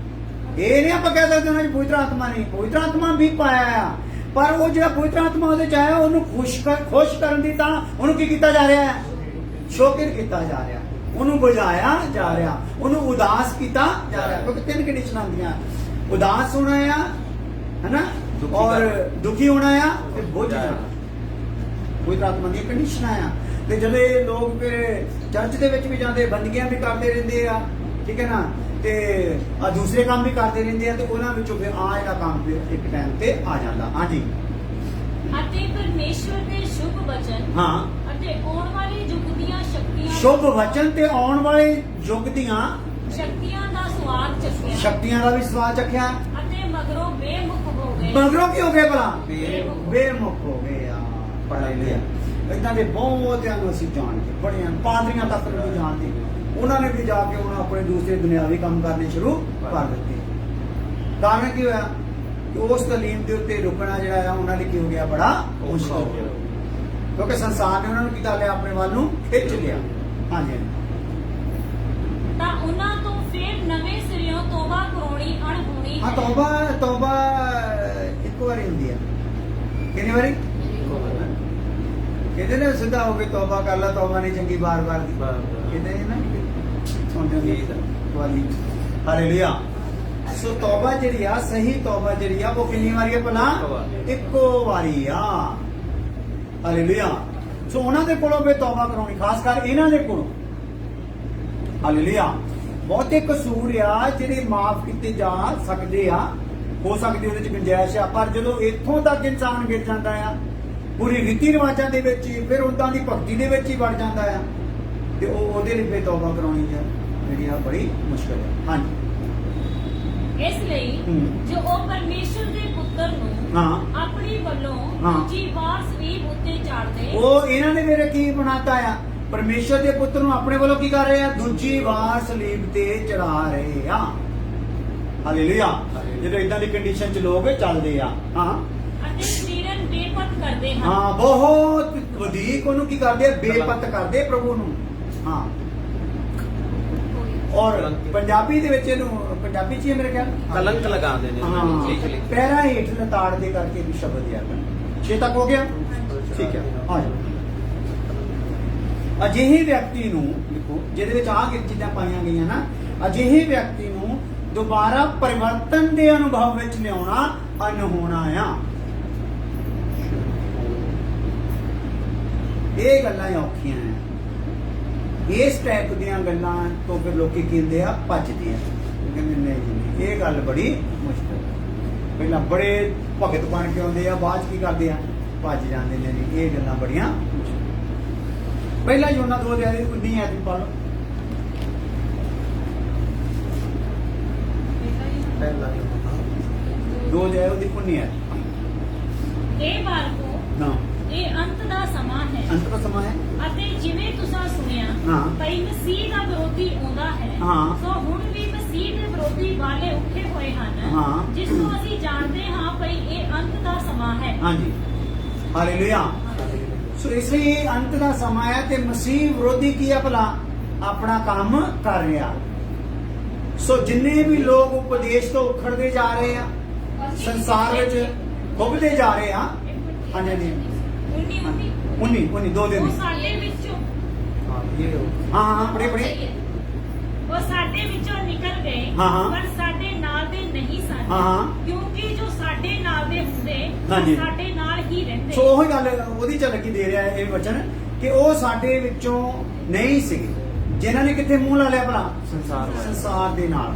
ਇਹ ਨਹੀਂ ਆਪਾਂ ਕਹਿ ਸਕਦੇ ਨਾ ਪਵਿੱਤਰ ਆਤਮਾ ਨਹੀਂ, ਪਵਿੱਤਰ ਆਤਮਾ ਵੀ ਪਾਇਆ ਆ। ਪਰ ਉਹ ਜਿਹੜਾ ਪਵਿੱਤਰ ਆਤਮਾ ਉਹਦੇ ਚ ਆਇਆ, ਉਹਨੂੰ ਖੁਸ਼ ਕਰਨ ਦੀ ਤਾਂ ਉਹਨੂੰ ਕੀ ਕੀਤਾ ਜਾ ਰਿਹਾ ਹੈ, ਸ਼ੋਕਿਤ ਕੀਤਾ ਜਾ ਰਿਹਾ, ਉਹਨੂੰ ਬੁਝਾਇਆ ਜਾ ਰਿਹਾ, ਉਹਨੂੰ ਉਦਾਸ ਕੀਤਾ ਜਾ ਰਿਹਾ। ਕਿਉਂਕਿ 3 ਕੰਡੀਸ਼ਨਾਂ ਆਉਂਦੀਆਂ, ਉਦਾਸ ਹੋਣਾ ਆ, ਹੈਨਾ, ਔਰ ਦੁਖੀ ਹੋਣਾ ਆ ਤੇ ਬੁਝ ਜਾਣਾ। ਪਵਿੱਤਰ ਆਤਮਾ ਦੀਆਂ ਕੰਡੀਸ਼ਨਾਂ ਆ। ਤੇ ਜਦੋਂ ਇਹ ਲੋਕ ਫਿਰ ਚਰਚ ਦੇ ਵਿੱਚ ਵੀ ਜਾਂਦੇ, ਬੰਦਗੀਆਂ ਵੀ ਕਰਦੇ ਰਹਿੰਦੇ ਆ, ਠੀਕ ਹੈ ਨਾ, ਤੇ ਦੂਸਰੇ ਕੰਮ ਵੀ ਕਰਦੇ ਰਹਿੰਦੇ ਆ, ਤੇ ਉਹਨਾਂ ਵਿੱਚੋਂ ਫਿਰ ਜਿਹੜਾ ਕੰਮ ਫਿਰ ਇੱਕ ਟਾਈਮ ਤੇ ਆ ਜਾਂਦਾ। ਹਾਂਜੀ। ਅਤੇ ਪਰਮੇਸ਼ਵਰ ਦੇ ਸ਼ੁਭ ਵਚਨ, ਹਾਂ, ਅਤੇ ਆਉਣ ਵਾਲੇ ਯੁੱਗ ਦੀਆਂ ਸ਼ਕਤੀਆਂ, ਸ਼ੁਭ ਵਚਨ ਤੇ ਆਉਣ ਵਾਲੇ ਯੁੱਗ ਦੀਆਂ ਸ਼ਕਤੀਆਂ ਦਾ ਸਵਾਦ ਚੱਖਿਆ, ਸ਼ਕਤੀਆਂ ਦਾ ਵੀ ਸਵਾਦ ਚੱਖਿਆ। ਅਤੇ ਮਗਰੋਂ ਬੇਮੁਖ ਹੋ ਗਏ। ਮਗਰੋਂ ਕੀ ਹੋ ਗਏ ਭਲਾ, ਬੇਮੁਖ ਹੋ ਗਏ ਆ। ਪੜ੍ਹਾਈ ਲਿਆ ਏਦਾਂ ਦੇ ਬਹੁਤਿਆਂ ਨੂੰ ਅਸੀਂ ਜਾਣਦੇ, ਬੜੀਆਂ ਪਾਦਰੀਆਂ ਤੱਕ ਨੂੰ ਜਾਣਦੇ, ਉਹਨਾਂ ਨੇ ਵੀ ਜਾ ਕੇ ਹੁਣ ਆਪਣੇ ਦੂਸਰੇ ਦੁਨਿਆਵੀ ਕੰਮ ਕਰਨੇ ਸ਼ੁਰੂ ਕਰ ਦਿੱਤੇ। ਕਾਰਨ ਕੀ ਹੋਇਆ ਕਿ ਉਸ ਤਾਲੀਮ ਦੇ ਉੱਤੇ ਰੁਕਣਾ ਜਿਹੜਾ ਆ ਉਹਨਾਂ ਲਈ ਕੀ ਹੋ ਗਿਆ, ਬੜਾ ਮੁਸ਼ਕਲ ਹੋ ਗਿਆ, ਕਿਉਂਕਿ ਸੰਸਾਰ ਨੇ ਉਹਨਾਂ ਨੂੰ ਕੀ ਕਰ ਲਿਆ, ਆਪਣੇ ਵੱਲ ਨੂੰ ਖਿੱਚ ਲਿਆ। ਹਾਂਜੀ ਤਾਂ ਉਹਨਾਂ ਤੋਂ ਫਿਰ ਨਵੇਂ ਸਿਰਿਓਂ ਤੋਬਾ ਕਰਾਉਣੀ ਅਣਹੋਣੀ ਹਾਂ। ਤੋਬਾ ਇੱਕ ਵਾਰੀ ਹੁੰਦੀ ਹੈ, ਕਿੰਨੀ ਵਾਰੀ? ਕਹਿੰਦੇ ਨੇ ਸਿੱਧਾ ਹੋ ਕੇ ਤੋਬਾ ਕਰ ਲਾ, ਤੋਬਾ ਨਹੀਂ ਚੰਗੀ ਬਾਰ-ਬਾਰ ਦੀ ਕਹਿੰਦੇ ਨੇ ਨਾ, ਸੁਣ ਜਾਂਦੀ ਵਾਲੀ। ਹਾਲੇਲੂਇਆ। ਸੋ ਤੋਬਾ ਜਿਹੜੀ ਆ, ਸਹੀ ਤੋਬਾ ਜਿਹੜੀ ਆ, ਉਹ ਕਿੰਨੀ ਵਾਰੀ ਹੈ ਭਲਾ? ਇੱਕੋ ਵਾਰੀ ਆ। ਹਾਲੇਲੂਇਆ। ਸੋ ਉਹਨਾਂ ਦੇ ਕੋਲੋਂ ਵੀ ਤੋਬਾ ਕਰਾਉਣੀ, ਖਾਸ ਕਰ ਇਹਨਾਂ ਦੇ ਕੋਲੋਂ। ਹਾਲੇਲੂਇਆ। ਬਹੁਤੇ ਕਸੂਰ ਆ ਜਿਹੜੇ ਮਾਫ ਕੀਤੇ ਜਾ ਸਕਦੇ ਆ, ਹੋ ਸਕਦੀ ਉਹਦੇ ਚ ਗੁੰਜਾਇਸ਼ ਆ, ਪਰ ਜਦੋਂ ਇੱਥੋਂ ਤੱਕ ਇਨਸਾਨ ਗਿਰ ਜਾਂਦਾ ਆ ਪੂਰੀ ਰੀਤੀ ਰਿਵਾਜਾਂ ਦੇ ਵਿੱਚ, ਫਿਰ ਉਦਾਂ ਦੀ ਭਗਤੀ ਦੇ ਵਿੱਚ ਹੀ ਵੜ ਜਾਂਦਾ ਆ, ਤੇ ਉਹਦੇ ਲਈ ਫਿਰ ਤੋਬਾ ਕਰਾਉਣੀ ਜਿਹੜੀ ਆ ਬੜੀ ਮੁਸ਼ਕਲ ਹੈ। ਹਾਂਜੀ। ਇਸ ਲਈ ਜੋ ਉਹ ਪਰਮੇਸ਼ਰ ਦੇ ਪੁੱਤਰ ਨੂੰ ਆਪਣੀ ਵੱਲੋਂ ਦੂਜੀ ਵਾਰ ਸਲੀਬ ਉੱਤੇ ਚਾੜਦੇ, ਉਹ ਇਹਨਾਂ ਨੇ ਮੇਰੇ ਕੀ ਬਣਾਤਾ ਆ, ਪਰਮੇਸ਼ਰ ਦੇ ਪੁੱਤਰ ਨੂੰ ਆਪਣੇ ਵੱਲੋਂ ਕੀ ਕਰ ਰਹੇ ਆ, ਦੂਜੀ ਵਾਰ ਸਲੀਬ ਤੇ ਚੜਾ ਰਹੇ ਆ। ਹਾਲੇਲੂਇਆ। ਜਦੋਂ ਇਦਾਂ ਦੀ ਕੰਡੀਸ਼ਨ 'ਚ ਲੋਕ ਚੱਲਦੇ ਆ, ਅਤੇ ਸਰੀਰਨ ਬੇਪਤ ਕਰਦੇ ਹਨ। ਬਹੁਤ ਵਧੇਕ ਉਹਨੂੰ ਕੀ ਕਰਦੇ ਆ, ਬੇਪਤ ਕਰਦੇ ਪ੍ਰਭੂ ਨੂੰ। ਔਰ ਪੰਜਾਬੀ ਦੇ ਵਿੱਚ ਇਹਨੂੰ, ਪੰਜਾਬੀ 'ਚ ਹੀ ਮੇਰੇ ਖਿਆਲ ਕਲੰਕ ਲਗਾਉਂਦੇ ਨੇ। ਪੈਰਾਂ ਹੇਠ ਲਤਾੜ ਦੇ ਕਰਕੇ ਵੀ ਸ਼ਬਦ ਯਾਦ ਹੈ। 6 ਤੱਕ ਹੋ ਗਿਆ? ਠੀਕ ਹੈ। ਆ ਜਾਓ। ਅਜਿਹੇ ਵਿਅਕਤੀ ਨੂੰ ਦੇਖੋ, ਜਿਹਦੇ ਵਿੱਚ ਆਹ ਚੀਜ਼ਾਂ ਪਾਈਆਂ ਗਈਆਂ ਨਾ, ਅਜਿਹੇ ਵਿਅਕਤੀ ਨੂੰ ਦੁਬਾਰਾ ਪਰਿਵਰਤਨ ਦੇ ਅਨੁਭਵ ਵਿੱਚ ਲਿਆਉਣਾ ਅਨਹੋਣਾ ਆ। ਇਹ ਗੱਲਾਂ ਔਖੀਆਂ ਆ। ਇਸ ਟਾਈਪ ਦੀਆਂ ਗੱਲਾਂ ਤੋਂ ਫਿਰ ਲੋਕੀ ਕਹਿੰਦੇ ਆ, ਭੱਜਦੇ ਆ, ਕਹਿੰਦੇ ਨਹੀਂ, ਇਹ ਗੱਲ ਬੜੀ ਮੁਸ਼ਕਲ ਹੈ। ਪਹਿਲਾਂ ਬੜੇ ਭਗਤ ਬਣ ਕੇ ਆਉਂਦੇ ਆ, ਬਾਅਦ ਚ ਕੀ ਕਰਦੇ ਆ, ਭੱਜ ਜਾਂਦੇ ਨੇ। ਇਹ ਗੱਲਾਂ ਬੜੀਆਂ ਮੁਸ਼ਕਲ। ਪਹਿਲਾਂ ਯੋਨਾ 2 ਅਧਿਆਇ 19 ਆਇਤ ਪੜ੍ਹ ਲਓ। ਪਹਿਲਾ 2 ਅਧਿਆਇ ਉਹਦੀ 19 ਆਇਤ। ਇਹ ਬਾਲਕੋ, ਨਾ, ਇਹ ਅੰਤ ਦਾ ਸਮਾਂ ਹੈ। ਅੰਤ ਦਾ ਸਮਾਂ ਹੈ। ਅਤੇ ਜਿਵੇਂ ਤੁਸੀਂ ਸੁਣਿਆ ਭਈ ਮਸੀਹ ਦਾ ਵਿਰੋਧੀ ਆਉਂਦਾ ਹੈ, ਸੋ ਹੁਣ ਵੀ ਮਸੀਹ ਦੇ ਵਿਰੋਧੀ ਵਾਲੇ ਉੱਠੇ ਹੋਏ ਹਨ, ਜਿਸ ਨੂੰ ਅਸੀਂ ਜਾਣਦੇ ਹਾਂ ਭਈ ਇਹ ਅੰਤ ਦਾ ਸਮਾਂ ਹੈ। ਹਾਂਜੀ। ਹਾਲੇਲੂਇਆ। ਸੋ ਇਸ ਲਈ ਇਹ ਅੰਤ ਦਾ ਸਮਾਂ ਹੈ ਤੇ ਮਸੀਹ ਵਿਰੋਧੀ ਕੀ ਆ ਭਲਾ, ਆਪਣਾ ਕੰਮ ਕਰ ਰਿਹਾ। ਸੋ ਜਿੰਨੇ ਵੀ ਲੋਕ ਉਪਦੇਸ਼ ਤੋਂ ਉਖੜਦੇ ਜਾ ਰਹੇ ਆ, ਸੰਸਾਰ ਵਿੱਚ ਡੁੱਬਦੇ ਜਾ ਰਹੇ ਆ। ਹਾਂਜੀ ਹਾਂਜੀ। 19 2 ਦਿਨ ਉਹ ਸਾਡੇ ਵਿੱਚੋਂ, ਬੜੇ ਉਹ ਸਾਡੇ ਵਿੱਚੋਂ ਨਿਕਲ ਗਏ, ਪਰ ਸਾਡੇ ਨਾਲ ਦੇ ਨਹੀਂ ਸਨ, ਕਿਉਂਕਿ ਜੋ ਸਾਡੇ ਨਾਲ ਦੇ ਹੁੰਦੇ ਸਾਡੇ ਨਾਲ ਹੀ ਰਹਿੰਦੇ। ਸੋ ਉਹੀ ਗੱਲ ਉਹਦੀ ਝਲਕ ਹੀ ਦੇ ਰਿਹਾ ਇਹ ਵਚਨ, ਕਿ ਉਹ ਸਾਡੇ ਵਿੱਚੋਂ ਨਹੀਂ ਸੀਗੇ, ਜਿਨ੍ਹਾਂ ਨੇ ਕਿੱਥੇ ਮੂੰਹ ਲਾ ਲਿਆ ਭਲਾ, ਸੰਸਾਰ ਦੇ ਨਾਲ।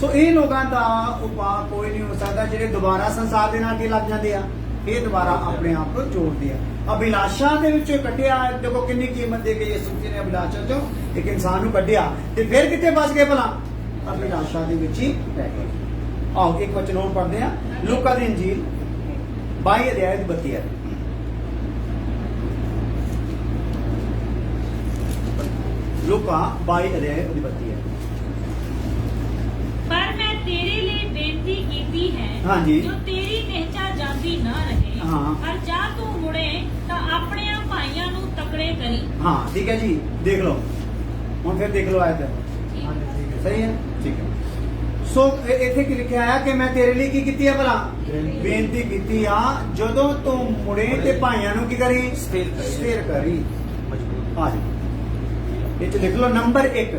ਸੋ ਇਹ ਲੋਕਾਂ ਦਾ ਉਪਾਅ ਕੋਈ ਨਹੀਂ ਹੋ ਸਕਦਾ ਜਿਹੜੇ ਦੁਬਾਰਾ ਸੰਸਾਰ ਦੇ ਨਾਲ ਕੀ ਲੱਗ ਜਾਂਦੇ ਆ, ਇਹ ਦੁਬਾਰਾ ਆਪਣੇ ਆਪ ਨੂੰ ਜੋੜਦੇ ਆ। ਅਭਿਲਾਸ਼ਾ ਦੇ ਵਿੱਚੋਂ ਕੱਢਿਆ, ਦੇਖੋ ਕਿੰਨੀ ਕੀਮਤ ਦੇ ਕੇ ਯਿਸੂ ਜੀ ਨੇ ਅਭਿਲਾਸ਼ਾ ਚੋਂ ਇੱਕ ਇਨਸਾਨ ਨੂੰ ਕੱਢਿਆ, ਤੇ ਫਿਰ ਕਿੱਥੇ ਫਸ ਗਏ ਭਲਾ, ਅਭਿਲਾਸ਼ਾ ਦੇ ਵਿੱਚ ਹੀ ਰਹਿ ਗਏ। ਆਓ ਇੱਕ ਵਚਨ ਹੋਰ ਪੜ੍ਹਦੇ ਆ, ਲੂਕਾ ਦੀ ਇੰਜੀਲ 22 ਅਧਿਆਇ ਦੀ 32 ਆਇਤ। ਲੂਕਾ 22 ਅਧਿਆਇ ਦੀ 32 ਆਇਤ। ਪਰ ਮੈਂ ਤੇਰੇ ਲਈ ਬੇਨਤੀ ਕੀਤੀ ਹੈ, ਜੋ ਤੇਰੀ ਨਿਹਚਾ ਜਾਂਦੀ ਨਾ ਰਹੇ, ਪਰ ਜਾ ਤੂੰ ਮੁੜੇ ਤਾਂ ਆਪਣੇ ਭਾਈਆਂ ਨੂੰ ਤਕੜੇ ਕਰੀ। ਠੀਕ ਹੈ ਜੀ। ਦੇਖ ਲਓ ਹੁਣ, ਫਿਰ ਦੇਖ ਲਓ ਆਇਤ ਸਹੀ ਹੈ। ਠੀਕ ਹੈ। ਸੋ ਇੱਥੇ ਕੀ ਲਿਖਿਆ ਹੈ ਕਿ ਮੈਂ ਤੇਰੇ ਲਈ ਕੀ ਕੀਤੀ ਹੈ ਭਲਾ, ਬੇਨਤੀ ਕੀਤੀ ਆ, ਜਦੋਂ ਤੂੰ ਮੁੜੇ ਤੇ ਭਾਈਆਂ ਨੂੰ ਕੀ ਕਰੀ, ਸਥਿਰ ਕਰੀ। ਆ ਜੀ ਇਹ ਚ ਲਿਖ ਲਓ ਨੰਬਰ 1,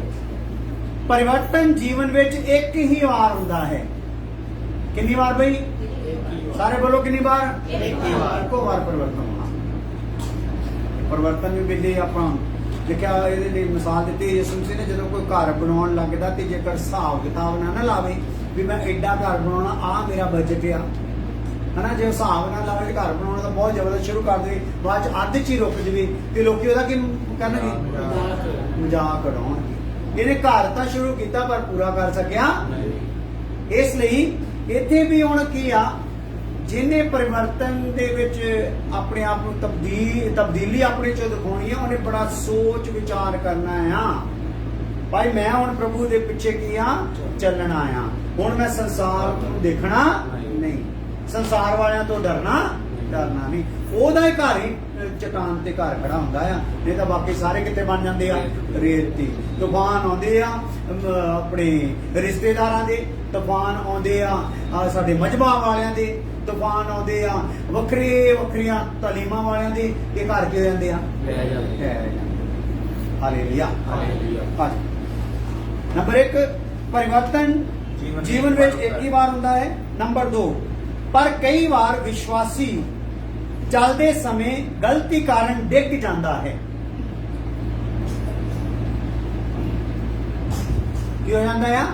ਪਰਿਵਰਤਨ ਜੀਵਨ ਵਿੱਚ ਇੱਕ ਹੀ ਵਾਰ ਹੁੰਦਾ ਹੈ। ਕਿੰਨੀ ਵਾਰ ਬਈ, ਸਾਰੇ ਬੋਲੋ ਕਿੰਨੀ ਵਾਰ, ਇੱਕੋ ਵਾਰ ਪਰਿਵਰਤਨ ਹੋਣਾ। ਪਰਿਵਰਤਨ ਵੀ ਵੇਲੇ ਆਪਾਂ ਦੇਖਿਆ, ਇਹਦੇ ਲਈ ਮਿਸਾਲ ਦਿੱਤੀ ਯਿਸੂ ਮਸੀਹ ਨੇ, ਜਦੋਂ ਕੋਈ ਘਰ ਬਣਾਉਣ ਲੱਗਦਾ ਤੇ ਜੇਕਰ ਹਿਸਾਬ ਕਿਤਾਬ ਨਾ ਲਾਵੇ ਵੀ ਮੈਂ ਐਡਾ ਘਰ ਬਣਾਉਣਾ, ਆ ਮੇਰਾ ਬਜਟ ਆ, ਹਨਾ, ਜੇ ਹਿਸਾਬ ਨਾਲ ਲਾਵੇ ਘਰ ਬਣਾਉਣਾ ਤਾਂ ਬਹੁਤ ਜ਼ਬਰਦਸਤ ਸ਼ੁਰੂ ਕਰ ਦੇਵੇ, ਬਾਅਦ ਚ ਅੱਧ ਚ ਹੀ ਰੁਕ ਜਵੇ ਤੇ ਲੋਕੀ ਉਹਦਾ ਕੀ ਕਰਨਗੇ, ਮਜ਼ਾਕ ਉਡਾਉਣਗੇ। ਇਹਨੇ ਘਰ ਤਾਂ ਸ਼ੁਰੂ ਕੀਤਾ ਪਰ ਪੂਰਾ ਕਰ ਸਕਿਆ। ਇਸ ਲਈ ਇੱਥੇ ਵੀ ਹੁਣ ਕੀ ਆ, ਜਿਹਨੇ ਪਰਿਵਰਤਨ ਦੇ ਵਿੱਚ ਆਪਣੇ ਆਪ ਨੂੰ ਤਬਦੀਲੀ ਆਪਣੇ ਚੋਂ ਦਿਖਾਉਣੀ ਆ, ਉਹਨੇ ਬੜਾ ਸੋਚ ਵਿਚਾਰ ਕਰਨਾ ਆ। ਭਾਈ ਮੈਂ ਹੁਣ ਪ੍ਰਭੂ ਦੇ ਪਿੱਛੇ ਕੀ ਆ, ਚੱਲਣ ਆਇਆ। ਹੁਣ ਮੈਂ ਸੰਸਾਰ ਨੂੰ ਦੇਖਣਾ ਨਹੀਂ, ਸੰਸਾਰ ਵਾਲਿਆਂ ਤੋਂ ਡਰਨਾ ਨਹੀਂ। ਉਹਦਾ ਹੀ ਘਰ ਹੀ ਚਟਾਨ ਤੇ ਘਰ ਖੜਾ ਹੁੰਦਾ ਆ, ਨਹੀਂ ਤਾਂ ਬਾਕੀ ਸਾਰੇ ਕਿਤੇ ਬਣ ਜਾਂਦੇ ਆ ਰੇਤੀ। ਤੂਫਾਨ ਆਉਂਦੇ ਆ ਆਪਣੇ ਰਿਸ਼ਤੇਦਾਰਾਂ ਦੇ, ਤੂਫਾਨ ਆਉਂਦੇ ਆ ਸਾਡੇ ਮਜਬਾ ਵਾਲਿਆਂ ਦੇ, ਤੂਫਾਨ ਆਉਂਦੇ ਆ ਵੱਖਰੀਆਂ ਤਾਲੀਮਾਂ ਵਾਲਿਆਂ ਦੇ, ਇਹ ਘਰ ਕੀ ਹੋ ਜਾਂਦੇ ਆ, ਹਾਲੇਲੂਇਆ। ਨੰਬਰ 1 परिवर्तन जीवन में एक ही बार होता है। नंबर 2 पर कई बार विश्वासी चलते समय गलती कारण डिग जाता है। क्यों जाता है?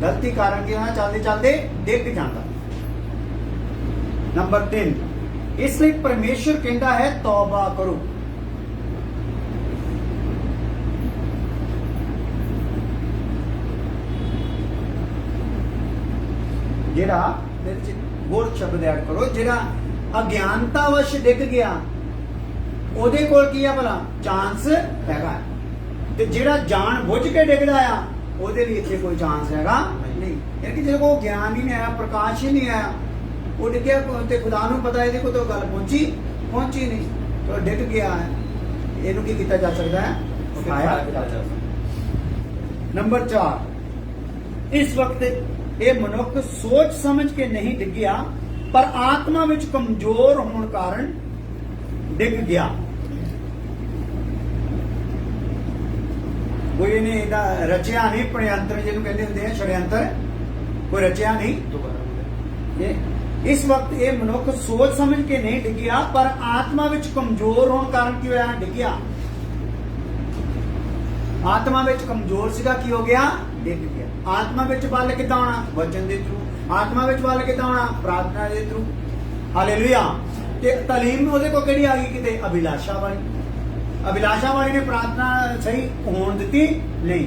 गलती कारण क्यों है? चलते चलते डिग जाता। नंबर 3 इसलिए परमेश्वर कहता है तौबा करो। ਜਿਹੜਾ ਹੋਰ ਸ਼ਬਦ ਐਡ ਕਰੋ, ਜਿਹੜਾ ਅਗਿਆਨਤਾਵਸ਼ ਡਿੱਗ ਗਿਆ ਉਹਦੇ ਕੋਲ ਕੀ ਆ ਭਲਾ, ਚਾਂਸ ਹੈਗਾ, ਤੇ ਜਿਹੜਾ ਜਾਣ ਬੁੱਝ ਕੇ ਡਿੱਗਦਾ ਆ ਉਹਦੇ ਲਈ ਇੱਥੇ ਕੋਈ ਚਾਂਸ ਹੈਗਾ ਨਹੀਂ। ਯਾਨੀ ਕਿ ਜਿਹਦੇ ਕੋਲ ਗਿਆਨ ਹੀ ਨਹੀਂ ਆਇਆ, ਪ੍ਰਕਾਸ਼ ਹੀ ਨਹੀਂ ਆਇਆ, ਉਹ ਡਿੱਗਿਆ ਤੇ ਖੁਦਾ ਨੂੰ ਪਤਾ ਇਹਦੇ ਕੋਲ ਤਾਂ ਗੱਲ ਪਹੁੰਚੀ ਨਹੀਂ, ਤਾਂ ਡਿੱਗ ਗਿਆ ਹੈ। ਇਹਨੂੰ ਕੀ ਕੀਤਾ ਜਾ ਸਕਦਾ ਹੈ? ਉਠਾਇਆ ਜਾ ਸਕਦਾ। ਨੰਬਰ 4 ਇਸ ਵਕਤ ਇਹ ਮਨੁੱਖ ਸੋਚ ਸਮਝ ਕੇ ਨਹੀਂ ਡਿੱਗਿਆ, ਪਰ ਆਤਮਾ ਵਿੱਚ ਕਮਜ਼ੋਰ ਹੋਣ ਕਾਰਨ ਡਿੱਗ ਗਿਆ। ਕੋਈ ਨੇ ਇਹਦਾ ਰਚਿਆ ਨਹੀਂ, ਪ੍ਰਯੰਤਰ ਜਿਹਨੂੰ ਕਹਿੰਦੇ ਹੁੰਦੇ ਆ, ਛੜਯੰਤਰ ਕੋਈ ਰਚਿਆ ਨਹੀਂ। ਇਸ ਵਕਤ ਇਹ ਮਨੁੱਖ ਸੋਚ ਸਮਝ ਕੇ ਨਹੀਂ ਡਿੱਗਿਆ, ਪਰ ਆਤਮਾ ਵਿੱਚ ਕਮਜ਼ੋਰ ਹੋਣ ਕਾਰਨ ਕੀ ਹੋਇਆ? ਡਿੱਗਿਆ। ਆਤਮਾ ਵਿੱਚ ਕਮਜ਼ੋਰ ਸੀਗਾ, ਕੀ ਹੋ ਗਿਆ? ਡਿੱਗ ਗਿਆ। ਆਤਮਾ ਵਿੱਚ ਬਲ ਕਿੱਦਾਂ ਆਉਣਾ? ਵਚਨ ਦੇ ਥਰੂ। ਆਤਮਾ ਵਿੱਚ ਬਲ ਕਿੱਦਾਂ ਆਉਣਾ? ਪ੍ਰਾਰਥਨਾ ਦੇ ਥਰੂ। ਹਾਲੇਲੂਇਆ। ਤੇ ਤਾਲੀਮ ਉਹਦੇ ਕੋਲ ਕਿਹੜੀ ਆ ਗਈ? ਕਿਤੇ ਅਭਿਲਾਸ਼ਾ ਵਾਲੀ। ਅਭਿਲਾਸ਼ਾ ਵਾਲੀ ਨੇ ਪ੍ਰਾਰਥਨਾ ਸਹੀ ਹੋਣ ਦਿੱਤੀ ਨਹੀਂ।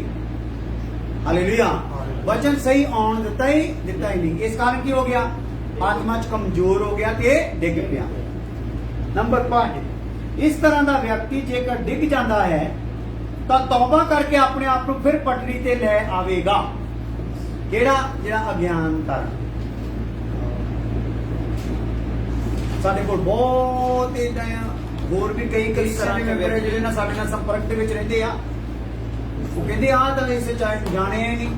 ਹਾਲੇਲੂਇਆ। ਵਚਨ ਸਹੀ ਆਉਣ ਦਿੱਤਾ ਹੀ ਨਹੀਂ। ਇਸ ਕਾਰਨ ਕੀ ਹੋ ਗਿਆ? ਆਤਮਾ 'ਚ ਕਮਜ਼ੋਰ ਹੋ ਗਿਆ ਤੇ ਡਿੱਗ ਪਿਆ। ਨੰਬਰ 5 ਇਸ ਤਰ੍ਹਾਂ ਦਾ ਵਿਅਕਤੀ ਜੇਕਰ ਡਿੱਗ ਜਾਂਦਾ ਹੈ ਤਾਂ ਤੌਬਾ ਕਰਕੇ ਆਪਣੇ ਆਪ ਨੂੰ ਫਿਰ ਪਟੜੀ ਤੇ ਲੈ ਆਵੇਗਾ। ਕਿਹੜਾ? ਜਿਹੜਾ ਅਗਿਆਨ ਕਾਰਨ। ਸਾਡੇ ਕੋਲ ਬਹੁਤ ਇਦਾਂ ਆ, ਹੋਰ ਵੀ ਕਈ ਤਰ੍ਹਾਂ ਦੇ ਮੈਂਬਰ ਜਿਹੜੇ ਨਾਲ ਸਾਡੇ ਨਾਲ ਸੰਪਰਕ ਦੇ ਵਿੱਚ ਰਹਿੰਦੇ ਆ, ਉਹ ਕਹਿੰਦੇ ਆ ਤਾਂ ਇਸ ਸੱਚਾਈ ਨੂੰ ਜਾਣਿਆ ਹੀ ਨਹੀਂ।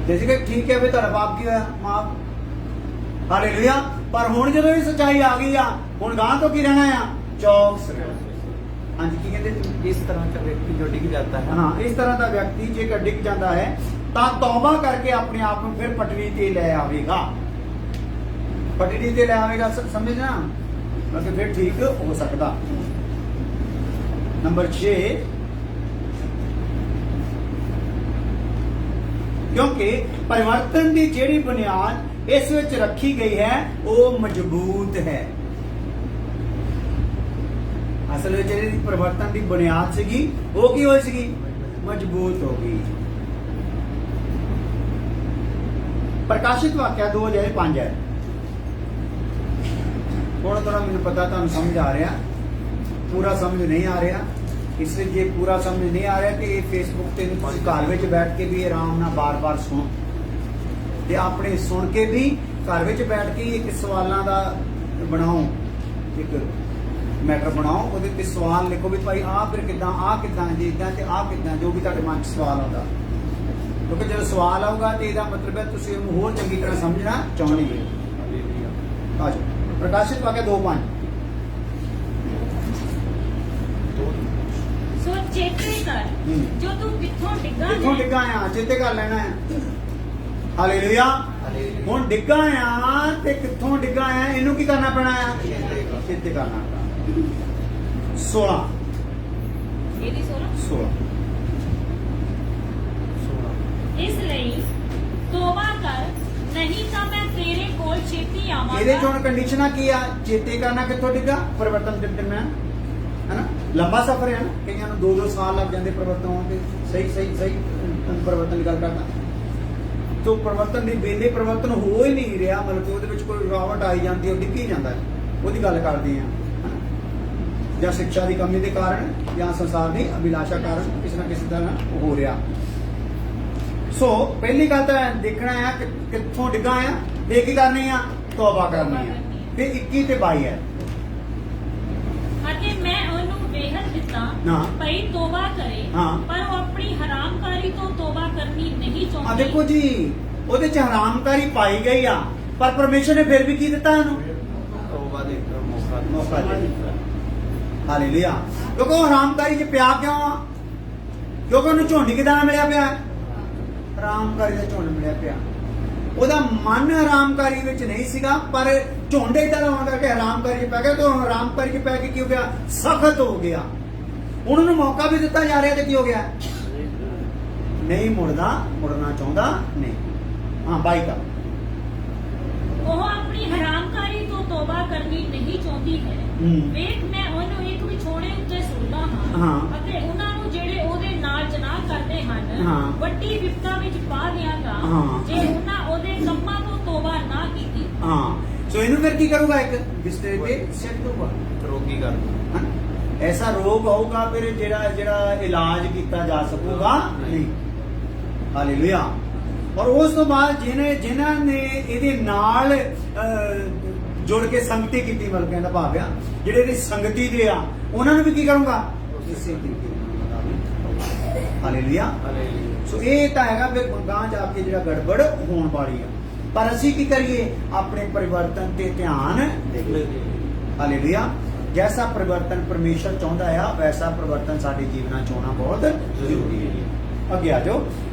ਜੈਸੇ ਕਿ ਠੀਕ ਹੈ ਵੀ ਤੁਹਾਡਾ ਪਾਪ ਕੀ ਹੋਇਆ? ਮਾਫ। ਹਾਲੇਲੂਇਆ। ਪਰ ਹੁਣ ਜਦੋਂ ਇਹ ਸੱਚਾਈ ਆ ਗਈ ਆ, ਹੁਣ ਗਾਂ ਤੋਂ ਕੀ ਰਹਿਣਾ ਆ? ਚੌਕਸ ਰਹਿਣਾ। ਹਾਂਜੀ, ਕੀ ਕਹਿੰਦੇ? ਇਸ ਤਰ੍ਹਾਂ ਦਾ ਵਿਅਕਤੀ ਜੋ ਡਿੱਗ ਜਾਂਦਾ ਹੈ, ਹਾਂ, ਇਸ ਤਰ੍ਹਾਂ ਦਾ ਵਿਅਕਤੀ ਜੇਕਰ ਡਿੱਗ ਜਾਂਦਾ ਹੈ ਤਾਂ ਤੌਬਾ ਕਰਕੇ ਆਪਣੇ ਆਪ ਨੂੰ ਫਿਰ ਪਟੜੀ ਤੇ ਲੈ ਆਵੇਗਾ। ਪਟੜੀ ਤੇ ਲੈ ਆਵੇਗਾ, ਸਮਝਣਾ, ਬਾਕੀ ਫਿਰ ਠੀਕ ਹੋ ਸਕਦਾ। ਨੰਬਰ 6 ਕਿਉਂਕਿ ਪਰਿਵਰਤਨ ਦੀ ਜਿਹੜੀ ਬੁਨਿਆਦ ਇਸ ਵਿੱਚ ਰੱਖੀ ਗਈ ਹੈ ਉਹ ਮਜ਼ਬੂਤ ਹੈ। ਅਸਲ ਵਿੱਚ ਜਿਹੜੀ ਪਰਿਵਰਤਨ ਦੀ ਬੁਨਿਆਦ ਸੀਗੀ ਉਹ ਕੀ ਹੋਈ ਸੀਗੀ? ਮਜ਼ਬੂਤ ਹੋ ਗਈ। ਪ੍ਰਕਾਸ਼ਿਤ ਵਾਕਿਆ 2:5 ਹੈ। ਥੋੜਾ ਮੈਨੂੰ ਪਤਾ ਤੁਹਾਨੂੰ ਸਮਝ ਆ ਰਿਹਾ, ਪੂਰਾ ਸਮਝ ਨਹੀਂ ਆ ਰਿਹਾ। ਇਸ ਲਈ ਜੇ ਪੂਰਾ ਸਮਝ ਨਹੀਂ ਆ ਰਿਹਾ ਤੇ ਇਹ ਫੇਸਬੁੱਕ ਤੇ ਤੁਸੀਂ ਘਰ ਵਿੱਚ ਬੈਠ ਕੇ ਵੀ ਆਰਾਮ ਨਾਲ ਬਾਰ-ਬਾਰ ਸੁਣੋ, ਤੇ ਆਪਣੇ ਸੁਣ ਕੇ ਵੀ ਘਰ ਵਿੱਚ ਬੈਠ ਕੇ ਇੱਕ ਸਵਾਲਾਂ ਦਾ ਬਣਾਓ, ਇੱਕ ਮੈਟਰ ਬਣਾਓ, ਉਹਦੇ ਤੇ ਸਵਾਲ ਲਿਖੋ ਵੀ ਭਾਈ ਆਹ ਫਿਰ ਕਿੱਦਾਂ, ਆਹ ਕਿੱਦਾਂ, ਜੇ ਇਦਾਂ ਤੇ ਆਹ ਕਿੱਦਾਂ, ਜੋ ਵੀ ਤੁਹਾਡੇ ਮਨ 'ਚ ਸਵਾਲ ਆਉਂਦਾ। ਕਿਉਂਕਿ ਜਦੋਂ ਸਵਾਲ ਆਊਗਾ ਤੇ ਇਹਦਾ ਮਤਲਬ ਹੈ ਤੁਸੀਂ ਉਹਨੂੰ ਹੋਰ ਚੰਗੀ ਤਰ੍ਹਾਂ ਸਮਝਣਾ ਚਾਹੁੰਦੇ ਹੋ। ਆਜੋ ਪ੍ਰਕਾਸ਼ਿਤ ਵਾਕਿਆ 2:5 ਸੋ ਚੇਤੇ ਕਰ ਜੋ ਤੂੰ ਕਿੱਥੋਂ ਡਿੱਗਾ ਆ, ਚੇਤੇ ਕਰ ਲੈਣਾ ਹੈ। ਹਾਲੇਲੂਇਆ। ਹੁਣ ਡਿੱਗਾ ਆ ਤੇ ਕਿੱਥੋਂ ਡਿੱਗਾ ਆ, ਇਹਨੂੰ ਕੀ ਕਰਨਾ ਪੈਣਾ ਆ? ਚੇਤੇ ਕਰਨਾ ਪੈਣਾ। 16 ਇਹਦੀ 16 ਇਸ ਲਈ ਤੋਬਾ ਕਰ, ਨਹੀਂ ਤਾਂ ਮੈਂ ਤੇਰੇ ਕੋਲ ਛੇਤੀ ਆਵਾਂਗਾ। ਇਹਦੇ ਚ ਹੁਣ ਕੰਡੀਸ਼ਨਾਂ ਕੀ ਆ? ਚੇਤੇ ਕਰਨਾ ਕਿੱਥੋਂ ਡਿੱਗਾ? ਪਰਿਵਰਤਨ ਦੇ ਦਰਮਿਆਨ, ਹੈ ਨਾ? ਲੰਬਾ ਸਫ਼ਰ ਹੈ ਨਾ, ਕਈਆਂ ਨੂੰ 2-2 ਸਾਲ ਲੱਗ ਜਾਂਦੇ ਪਰਿਵਰਤਨ ਹੋਣ ਤੇ। ਸਹੀ ਪਰਿਵਰਤਨ ਦੀ ਗੱਲ ਕਰਦਾ। ਤੋ ਪਰਿਵਰਤਨ ਦੀ ਵੇਲੇ ਪਰਿਵਰਤਨ ਹੋ ਹੀ ਨਹੀਂ ਰਿਹਾ, ਮਤਲਬ ਕਿ ਉਹਦੇ ਵਿੱਚ ਕੋਈ ਰੁਕਾਵਟ ਆਈ ਜਾਂਦੀ, ਉਹ ਡਿੱਗੀ ਜਾਂਦਾ, ਉਹਦੀ ਗੱਲ ਕਰਦੇ ਆ। ਜਾਂ ਸਿੱਖਿਆ ਦੀ ਕਮੀ ਦੇ ਕਾਰਨ ਜਾਂ ਸੰਸਾਰ ਦੀ ਅਭਿਲਾਸ਼ਾ ਕਾਰਨ ਕਿਸੇ ਨਾ ਕਿਸੇ ਤਰ੍ਹਾਂ ਹੋ ਰਿਹਾ। ਸੋ ਪਹਿਲੀ ਗੱਲ ਤਾਂ ਦੇਖਣਾ ਹੈ ਕਿ ਕਿੱਥੋਂ ਡਿੱਗਾ ਆ, ਇਹ ਕੀ ਕਰਨੀ ਆ, ਤੌਬਾ ਕਰਨੀ ਆ। ਫਿਰ 21 ਤੇ 22 ਹੈ, ਅਤੇ ਮੈਂ ਉਹਨੂੰ ਬੇਹਦ ਦਿੱਤਾ ਹਾਂ। ਭਈ ਤੋਬਾ ਕਰੇ, ਹਾਂ। ਪਰ ਉਹ ਆਪਣੀ ਹਰਾਮਕਾਰੀ ਤੋਂ ਤੋਬਾ ਕਰਨੀ ਨਹੀਂ ਆ ਚਾਹੁੰਦੀ। ਦੇਖੋ ਜੀ, ਉਹਦੇ ਚ ਹਰਾਮਕਾਰੀ ਪਾਈ ਗਈ ਆ, ਪਰ ਪਰਮੇਸ਼ਰ ਨੇ ਫਿਰ ਵੀ ਕੀ ਦਿੱਤਾ ਉਹਨੂੰ, ਤੌਬਾ ਦੇ ਮੌਕਾ ਦੇ ਦਿੱਤਾ। ਹਾਲੇਲੂਇਆ। ਕਿਉਂਕਿ ਉਹ ਹਰਾਮਕਾਰੀ ਚ ਪਿਆ ਕਿਉਂ ਆ? ਕਿਉਂਕਿ ਉਹਨੂੰ ਝੋਂਡੀ ਕਿਦਾਂ ਮਿਲਿਆ ਪਿਆ, ਹਰਾਮਕਾਰੀ ਦਾ ਝੁੰਡ ਮਿਲਿਆ ਪਿਆ। ਉਹਦਾ ਮਨ ਹਰਾਮਕਾਰੀ ਵਿੱਚ ਨਹੀਂ ਸੀਗਾ, ਪਰ ਝੁੰਡ ਇਦਾਂ ਦਾ ਹੋਣ ਕਰਕੇ ਹਰਾਮਕਾਰੀ 'ਚ ਪੈ ਗਿਆ। ਤੇ ਉਹ ਹਰਾਮਕਾਰੀ 'ਚ ਪੈ ਕੇ ਕੀ ਹੋ ਗਿਆ, ਸਖਤ ਹੋ ਗਿਆ। ਹੁਣ ਉਹਨੂੰ ਮੌਕਾ ਵੀ ਦਿੱਤਾ ਜਾ ਰਿਹਾ ਤੇ ਕੀ ਹੋ ਗਿਆ, ਨਹੀਂ ਮੁੜਨਾ ਚਾਹੁੰਦਾ ਨਹੀਂ। ਹਾਂ ਬਾਈ ਕਾ ਉਹ ਆਪਣੀ ਹਰਾਮਕਾਰੀ ਤੋਂ ਤੋਬਾ ਕਰਨੀ ਨਹੀਂ ਚਾਹੁੰਦੀ ਹੈ। ਵੇਖ ਮੈਂ ਉਹਨੂੰ ਇੱਕ ਵਿਛੋੜੇ ਉੱਤੇ ਸੁੱਟਦਾ ਹਾਂ ਅਤੇ ਉਹਨਾਂ ਨੂੰ ਜਿਹੜੇ ਉਹਦੇ ਨਾਲ ਜਨਾਹ ਕਰਦੇ ਹਨ ਵੱਡੀ ਵਿਪਤਾ ਵਿੱਚ ਪਾ ਦਿਆਂਗਾ ਜੇ ਉਹਨਾਂ ਉਹਦੇ ਕੰਮਾਂ ਤੋਂ ਤੋਬਾ ਨਾ ਕੀਤੀ। ਸੋ ਇਹਨੂੰ ਫਿਰ ਕੀ ਕਰੂਗਾ, ਇੱਕ ਬਿਸਤਰੇ ਤੇ ਸਿੱਟ ਦੂਗਾ, ਰੋਗੀ ਕਰ ਦੂਗਾ। ਐਸਾ ਰੋਗ ਹੋਊਗਾ ਫਿਰ ਜਿਹੜਾ ਇਲਾਜ ਕੀਤਾ ਜਾ ਸਕੂਗਾ ਨਹੀਂ। ਹਾਲੇਲੂਇਆ। ਔਰ ਉਸ ਤੋਂ ਬਾਅਦ ਜਿਨ੍ਹਾਂ ਨੇ ਇਹਦੇ ਨਾਲ ਜੁੜ ਕੇ ਸੰਗਤੀ ਕੀਤੀ, ਮਤਲਬ ਕਹਿੰਦਾ ਭਾਵ ਆ ਜਿਹੜੇ ਇਹਦੀ ਸੰਗਤੀ ਦੇ ਆ, ਉਹਨਾਂ ਨੂੰ ਵੀ ਕੀ ਕਰੂੰਗਾ, ਇਸੇ ਤਰੀਕੇ ਨਾਲ। ਹਾਲੇਲੂਇਆ। ਸੋ ਇਹ ਤਾਂ ਹੈਗਾ ਫਿਰ ਗਾਂ ਜਾ ਕੇ ਜਿਹੜਾ ਗੜਬੜ ਹੋਣ ਵਾਲੀ ਆ। ਪਰ ਅਸੀਂ ਕੀ ਕਰੀਏ, ਆਪਣੇ ਪਰਿਵਰਤਨ ਤੇ ਧਿਆਨ ਦੇਈਏ। ਹਾਲੇਲੂਇਆ। ਜੈਸਾ ਪਰਿਵਰਤਨ ਪਰਮੇਸ਼ਰ ਚਾਹੁੰਦਾ ਆ, ਵੈਸਾ ਪਰਿਵਰਤਨ ਸਾਡੇ ਜੀਵਨਾਂ ਚ ਹੋਣਾ ਬਹੁਤ ਜ਼ਰੂਰੀ ਹੈ। ਅੱਗੇ ਆ ਜਾਓ,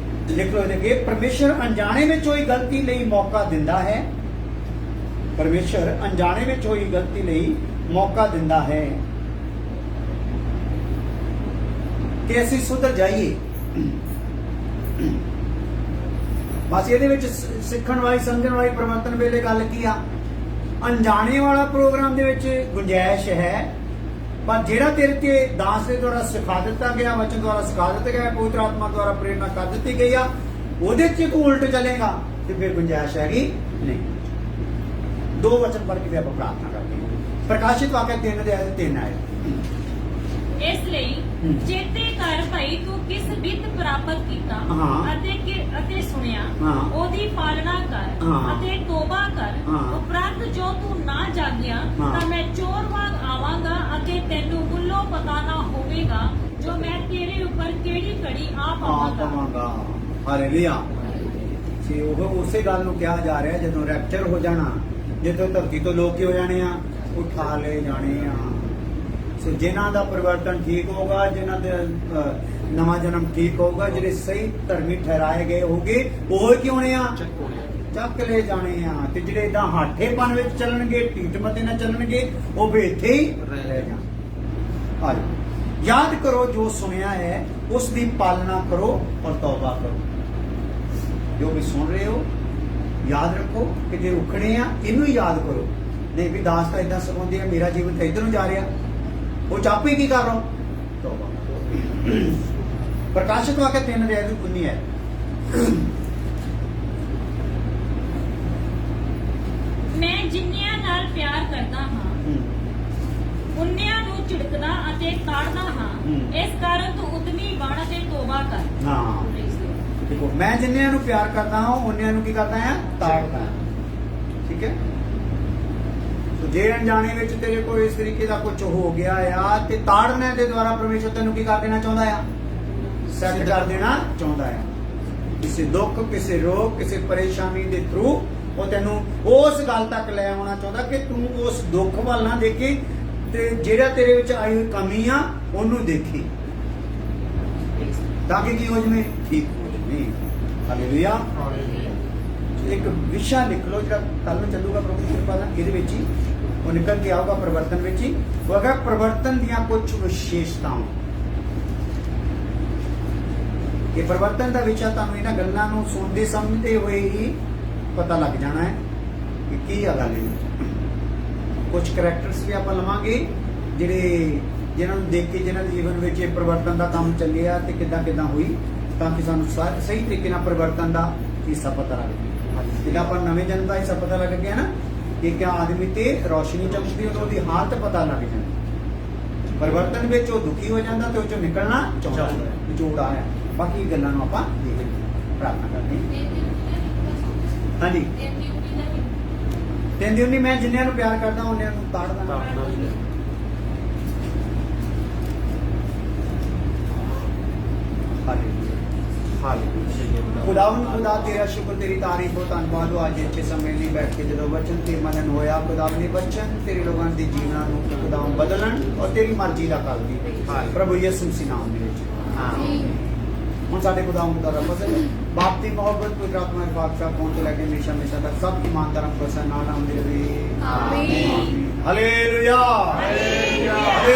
ਲਿਖ ਲਓ ਇਹਦੇ ਅੱਗੇ, ਪਰਮੇਸ਼ਰ ਅਣਜਾਣੇ ਵਿੱਚ ਹੋਈ ਗਲਤੀ ਲਈ ਮੌਕਾ ਦਿੰਦਾ ਹੈ। ਪਰਮੇਸ਼ਰ ਅਣਜਾਣੇ ਵਿੱਚ ਹੋਈ ਗਲਤੀ ਲਈ ਮੌਕਾ ਦਿੰਦਾ ਹੈ ਕਿ ਅਸੀਂ ਸੁਧਰ ਜਾਈਏ। ਬਸ ਇਹਦੇ ਵਿੱਚ ਸਿੱਖਣ ਵਾਲੀ, ਸਮਝਣ ਵਾਲੀ ਪਰਿਵਰਤਨ ਵੇਲੇ ਗੱਲ ਕੀ ਆ, ਅਣਜਾਣੇ ਵਾਲਾ ਪ੍ਰੋਗਰਾਮ ਦੇ ਵਿੱਚ ਗੁੰਜਾਇਸ਼ ਹੈ, ਪਰ ਜਿਹੜਾ ਤੇਰੇ ਤੇ ਦਾਸ ਦੇ ਦੁਆਰਾ ਸਿਖਾ ਦਿੱਤਾ ਗਿਆ, ਵਚਨ ਦੁਆਰਾ ਸਿਖਾ ਦਿੱਤਾ ਗਿਆ, ਪਵਿੱਤਰ ਆਤਮਾ ਦੁਆਰਾ ਪ੍ਰੇਰਨਾ ਕਰ ਦਿੱਤੀ ਗਈ ਆ, ਉਹਦੇ 'ਚ ਤੂੰ ਉਲਟ ਚੱਲੇਗਾ ਤੇ ਫਿਰ ਗੁੰਜਾਇਸ਼ ਹੈਗੀ ਨਹੀਂ। ਦੋ ਵਚਨ ਪੜ੍ਹ ਕੇ ਆਪਾਂ ਪ੍ਰਾਰਥਨਾ ਕਰਦੇ ਹਾਂ। ਪ੍ਰਕਾਸ਼ਿਤ ਵਾਕਿਆ 3:3 ਆਏ। ਇਸ ਲਈ ਚੇਤੇ ਕਰ ਭਾਈ ਤੂੰ ਕਿਸ ਬਿੱਤ ਪ੍ਰਾਪਤ ਕੀਤਾ ਅਤੇ ਸੁਣਿਆ, ਉਹਦੀ ਪਾਲਣਾ ਕਰ ਅਤੇ ਤੋਬਾ ਕਰ। ਉਪਰੰਤ ਜੋ ਤੂੰ ਨਾ ਜਾਗਿਆ ਤਾਂ ਮੈਂ ਚੋਰ ਵਾਂਗ ਆਵਾਂਗਾ ਅਤੇ ਤੈਨੂੰ ਗੁੱਲੋ ਪਤਾ ਨਾ ਹੋਵੇਗਾ ਜੋ ਮੈਂ ਤੇਰੇ ਉੱਪਰ ਕਿਹੜੀ ਘੜੀ ਆ ਪਾਵਾਂਗਾ। ਹਾਲੇਲੂਇਆ। ਜੀ ਉਹ ਉਸੇ ਗੱਲ ਨੂੰ ਕਿਹਾ ਜਾ ਰਿਹਾ, ਜਦੋਂ ਰੈਪਚਰ ਹੋ ਜਾਣਾ, ਜਦੋਂ ਧਰਤੀ ਤੋਂ ਲੋਕ ਕੀ ਹੋ ਜਾਣੇ ਆ, ਉਠਾ ਲਏ ਜਾਣੇ ਆ। ਸੋ ਜਿਨ੍ਹਾਂ ਦਾ ਪਰਿਵਰਤਨ ਠੀਕ ਹੋਗਾ, ਜਿਨ੍ਹਾਂ ਦਾ ਨਵਾਂ ਜਨਮ ਠੀਕ ਹੋਊਗਾ, ਜਿਹੜੇ ਸਹੀ ਧਰਮੀ ਠਹਿਰਾਏ ਗਏ ਹੋਗੇ, ਉਹ ਕੀ ਹੋਣੇ ਆ, ਚੱਕ ਲੈ ਜਾਣੇ ਆ। ਤੇ ਜਿਹੜੇ ਇਦਾਂ ਹਾਠੇਪਨ ਵਿੱਚ ਚੱਲਣਗੇ, ਢੀਠਮਤੀ ਨਾਲ ਚੱਲਣਗੇ, ਉਹ ਵੀ ਇੱਥੇ ਹੀ ਰਹਿ ਜਾਣ। ਆ ਜਾਓ, ਯਾਦ ਕਰੋ ਜੋ ਸੁਣਿਆ ਹੈ, ਉਸ ਦੀ ਪਾਲਣਾ ਕਰੋ ਔਰ ਤੌਬਾ ਕਰੋ। ਜੋ ਵੀ ਸੁਣ ਰਹੇ ਹੋ ਯਾਦ ਰੱਖੋ ਕਿ ਜੇ ਰੁਕਣੇ ਆ, ਇਹਨੂੰ ਹੀ ਯਾਦ ਕਰੋ। ਨਹੀਂ ਵੀ ਦਾਸ ਤਾਂ ਇਦਾਂ ਸਿਖਾਉਂਦੇ ਆ, ਮੇਰਾ ਜੀਵਨ ਤਾਂ ਇੱਧਰ ਨੂੰ ਜਾ ਰਿਹਾ, ਉਹ ਚਾਪੇ ਕੀ ਕਰ ਰਹਾ। ਪ੍ਰਕਾਸ਼ਿਤ ਵਾਕਿਆ 3:19 ਹੈ। ਮੈਂ ਜਿੰਨਿਆਂ ਨਾਲ ਪਿਆਰ ਕਰਦਾ ਹਾਂ ਉਨਿਆਂ ਨੂੰ ਝਿੜਕਦਾ ਅਤੇ ਤਾੜਦਾ ਹਾਂ, ਇਸ ਕਾਰਨ ਤੂੰ ਉਦਮੀ ਬਣ ਅਤੇ ਤੋਬਾ ਕਰ। ਹਾਂ ਦੇਖੋ, ਮੈਂ ਜਿੰਨਿਆਂ ਨੂੰ ਪਿਆਰ ਕਰਦਾ ਹਾਂ ਉਨਿਆਂ ਨੂੰ ਕੀ ਕਰਦਾ ਆ, ਤਾੜਦਾ। ਠੀਕ ਹੈ। ਜੇ ਅਣਜਾਣੇ ਵਿੱਚ ਤੇਰੇ ਕੋਲ ਇਸ ਤਰੀਕੇ ਦਾ ਕੁਝ ਹੋ ਗਿਆ ਆ ਤੇ ਤਾੜਨੇ ਦੇ ਦੁਆਰਾ ਪਰਮੇਸ਼ਰ ਤੈਨੂੰ ਕੀ ਕਰ ਦੇਣਾ ਚਾਹੁੰਦਾ ਆ, ਸੈੱਟ ਕਰ ਦੇਣਾ ਚਾਹੁੰਦਾ ਆ। ਕਿਸੇ ਦੁੱਖ, ਕਿਸੇ ਰੋਗ, ਕਿਸੇ ਪਰੇਸ਼ਾਨੀ ਦੇ ਥਰੂ ਉਹ ਤੈਨੂੰ ਉਸ ਗੱਲ ਤੱਕ ਲੈ ਆਉਣਾ ਚਾਹੁੰਦਾ ਕਿ ਤੂੰ ਉਸ ਦੁੱਖ ਵੱਲ ਨਾ ਦੇਖੀ ਤੇ ਜਿਹੜਾ ਤੇਰੇ ਵਿੱਚ ਆਈ ਹੋਈ ਕਮੀ ਆ ਉਹਨੂੰ ਦੇਖੀ, ਤਾਂ ਕਿ ਕੀ ਹੋ ਜਵੇ, ਠੀਕ ਹੋ ਜਵੇ। ਹਾਲੇਲੂਇਆ। ਇੱਕ ਵਿਸ਼ਾ ਲਿਖ ਲਓ ਜਿਹੜਾ ਕੱਲ ਨੂੰ ਚੱਲੂਗਾ ਪ੍ਰਭੂ ਦੀ ਕਿਰਪਾ ਨਾਲ, ਇਹਦੇ ਵਿੱਚ ਹੀ ਉਹ ਨਿਕਲ ਕੇ ਆਊਗਾ ਪਰਿਵਰਤਨ ਵਿੱਚ ਹੀ। ਉਹ ਹੈਗਾ ਪਰਿਵਰਤਨ ਦੀਆਂ ਕੁਝ ਵਿਸ਼ੇਸ਼ਤਾਵਾਂ। ਇਹ ਪਰਿਵਰਤਨ ਦਾ ਵਿਸ਼ਾ ਤੁਹਾਨੂੰ ਇਹਨਾਂ ਗੱਲਾਂ ਨੂੰ ਸੁਣਦੇ ਸਮਝਦੇ ਹੋਏ ਹੀ ਪਤਾ ਲੱਗ ਜਾਣਾ ਹੈ ਕਿ ਕੀ ਆ ਗੱਲ ਇਹ। ਕੁਝ ਕਰੈਕਟਰਸ ਵੀ ਆਪਾਂ ਲਵਾਂਗੇ ਜਿਹਨਾਂ ਨੂੰ ਦੇਖ ਕੇ ਜਿਹਨਾਂ ਦੇ ਜੀਵਨ ਵਿੱਚ ਇਹ ਪਰਿਵਰਤਨ ਦਾ ਕੰਮ ਚੱਲਿਆ ਤੇ ਕਿੱਦਾਂ ਹੋਈ, ਤਾਂ ਕਿ ਸਾਨੂੰ ਸਹੀ ਤਰੀਕੇ ਨਾਲ ਪਰਿਵਰਤਨ ਦਾ ਹਿੱਸਾ ਪਤਾ ਲੱਗੇ। ਜਿੱਦਾਂ ਆਪਾਂ ਨਵੇਂ ਜਨਮ ਦਾ ਹਿੱਸਾ ਪਤਾ ਲੱਗ ਗਿਆ ਨਾ ਕਿ ਕਿਆ ਆਦਮੀ ਤੇ ਰੋਸ਼ਨੀ ਚਮਕਦੀ, ਉਹਦੀ ਹਾਲਤ ਪਤਾ ਲੱਗ ਜਾਂਦੀ। परिवर्तन ਵਿੱਚ ਉਹ ਦੁਖੀ ਹੋ ਜਾਂਦਾ ਤੇ ਉਹ ਚੋਂ ਨਿਕਲਣਾ ਚਾਹੁੰਦਾ ਹੈ ਵਿਚੋੜਾ ਹੈ ਬਾਕੀ ਗੱਲਾਂ ਨੂੰ ਆਪਾਂ ਦੇਖਦੇ ਹਾਂ ਪ੍ਰਾਰਥਨਾ ਕਰਦੇ ਹਾਂ ਹਾਂਜੀ ਕਹਿੰਦੀ ਹੁੰਦੀ ਮੈਂ ਜਿੰਨਿਆਂ ਨੂੰ ਪਿਆਰ ਕਰਦਾ ਉਹਨਿਆਂ ਨੂੰ ਤਾੜਦਾ खुदावन खुदा तेरा शुक्र तेरी तारीफ हो धन्नवाद हो आज इतने समय ਲਈ बैठ के ਜਦੋਂ वचन ਤੇ ਮਨਨ ਹੋਇਆ खुदावन ने वचन तेरे लोगों ਦੇ ਜੀਵਨਾਂ ਨੂੰ खुदावन ਬਦਲਣ ਔਰ ਤੇਰੀ ਮਰਜ਼ੀ ਦਾ ਕਰ ਦੀ ਪ੍ਰਭੂ ਯਿਸੂ ਮਸੀਹ ਨਾਮ ਦੇ ਵਿੱਚ ਆਮੀਨ ਹੁਣ ਸਾਡੇ खुदावन ਦਾ ਫਜ਼ਲ ਬਾਪ ਦੀ ਮੁਹੱਬਤ ਪਵਿੱਤਰ ਆਤਮਾ ਦੇ ਬਾਦਸ਼ਾਹ ਕੌਣ ਤੋਂ ਲੈ ਕੇ ਹਮੇਸ਼ਾ ਹਮੇਸ਼ਾ ਤੱਕ ਸਭ ਇਮਾਨਦਾਰਾਂ ਨੂੰ ਬਸਾ ਨਾਲ ਆਉਂਦੇ ਰਹੇ ਆਮੀਨ ਹਾਲੇਲੂਇਆ ਹਾਲੇਲੂਇਆ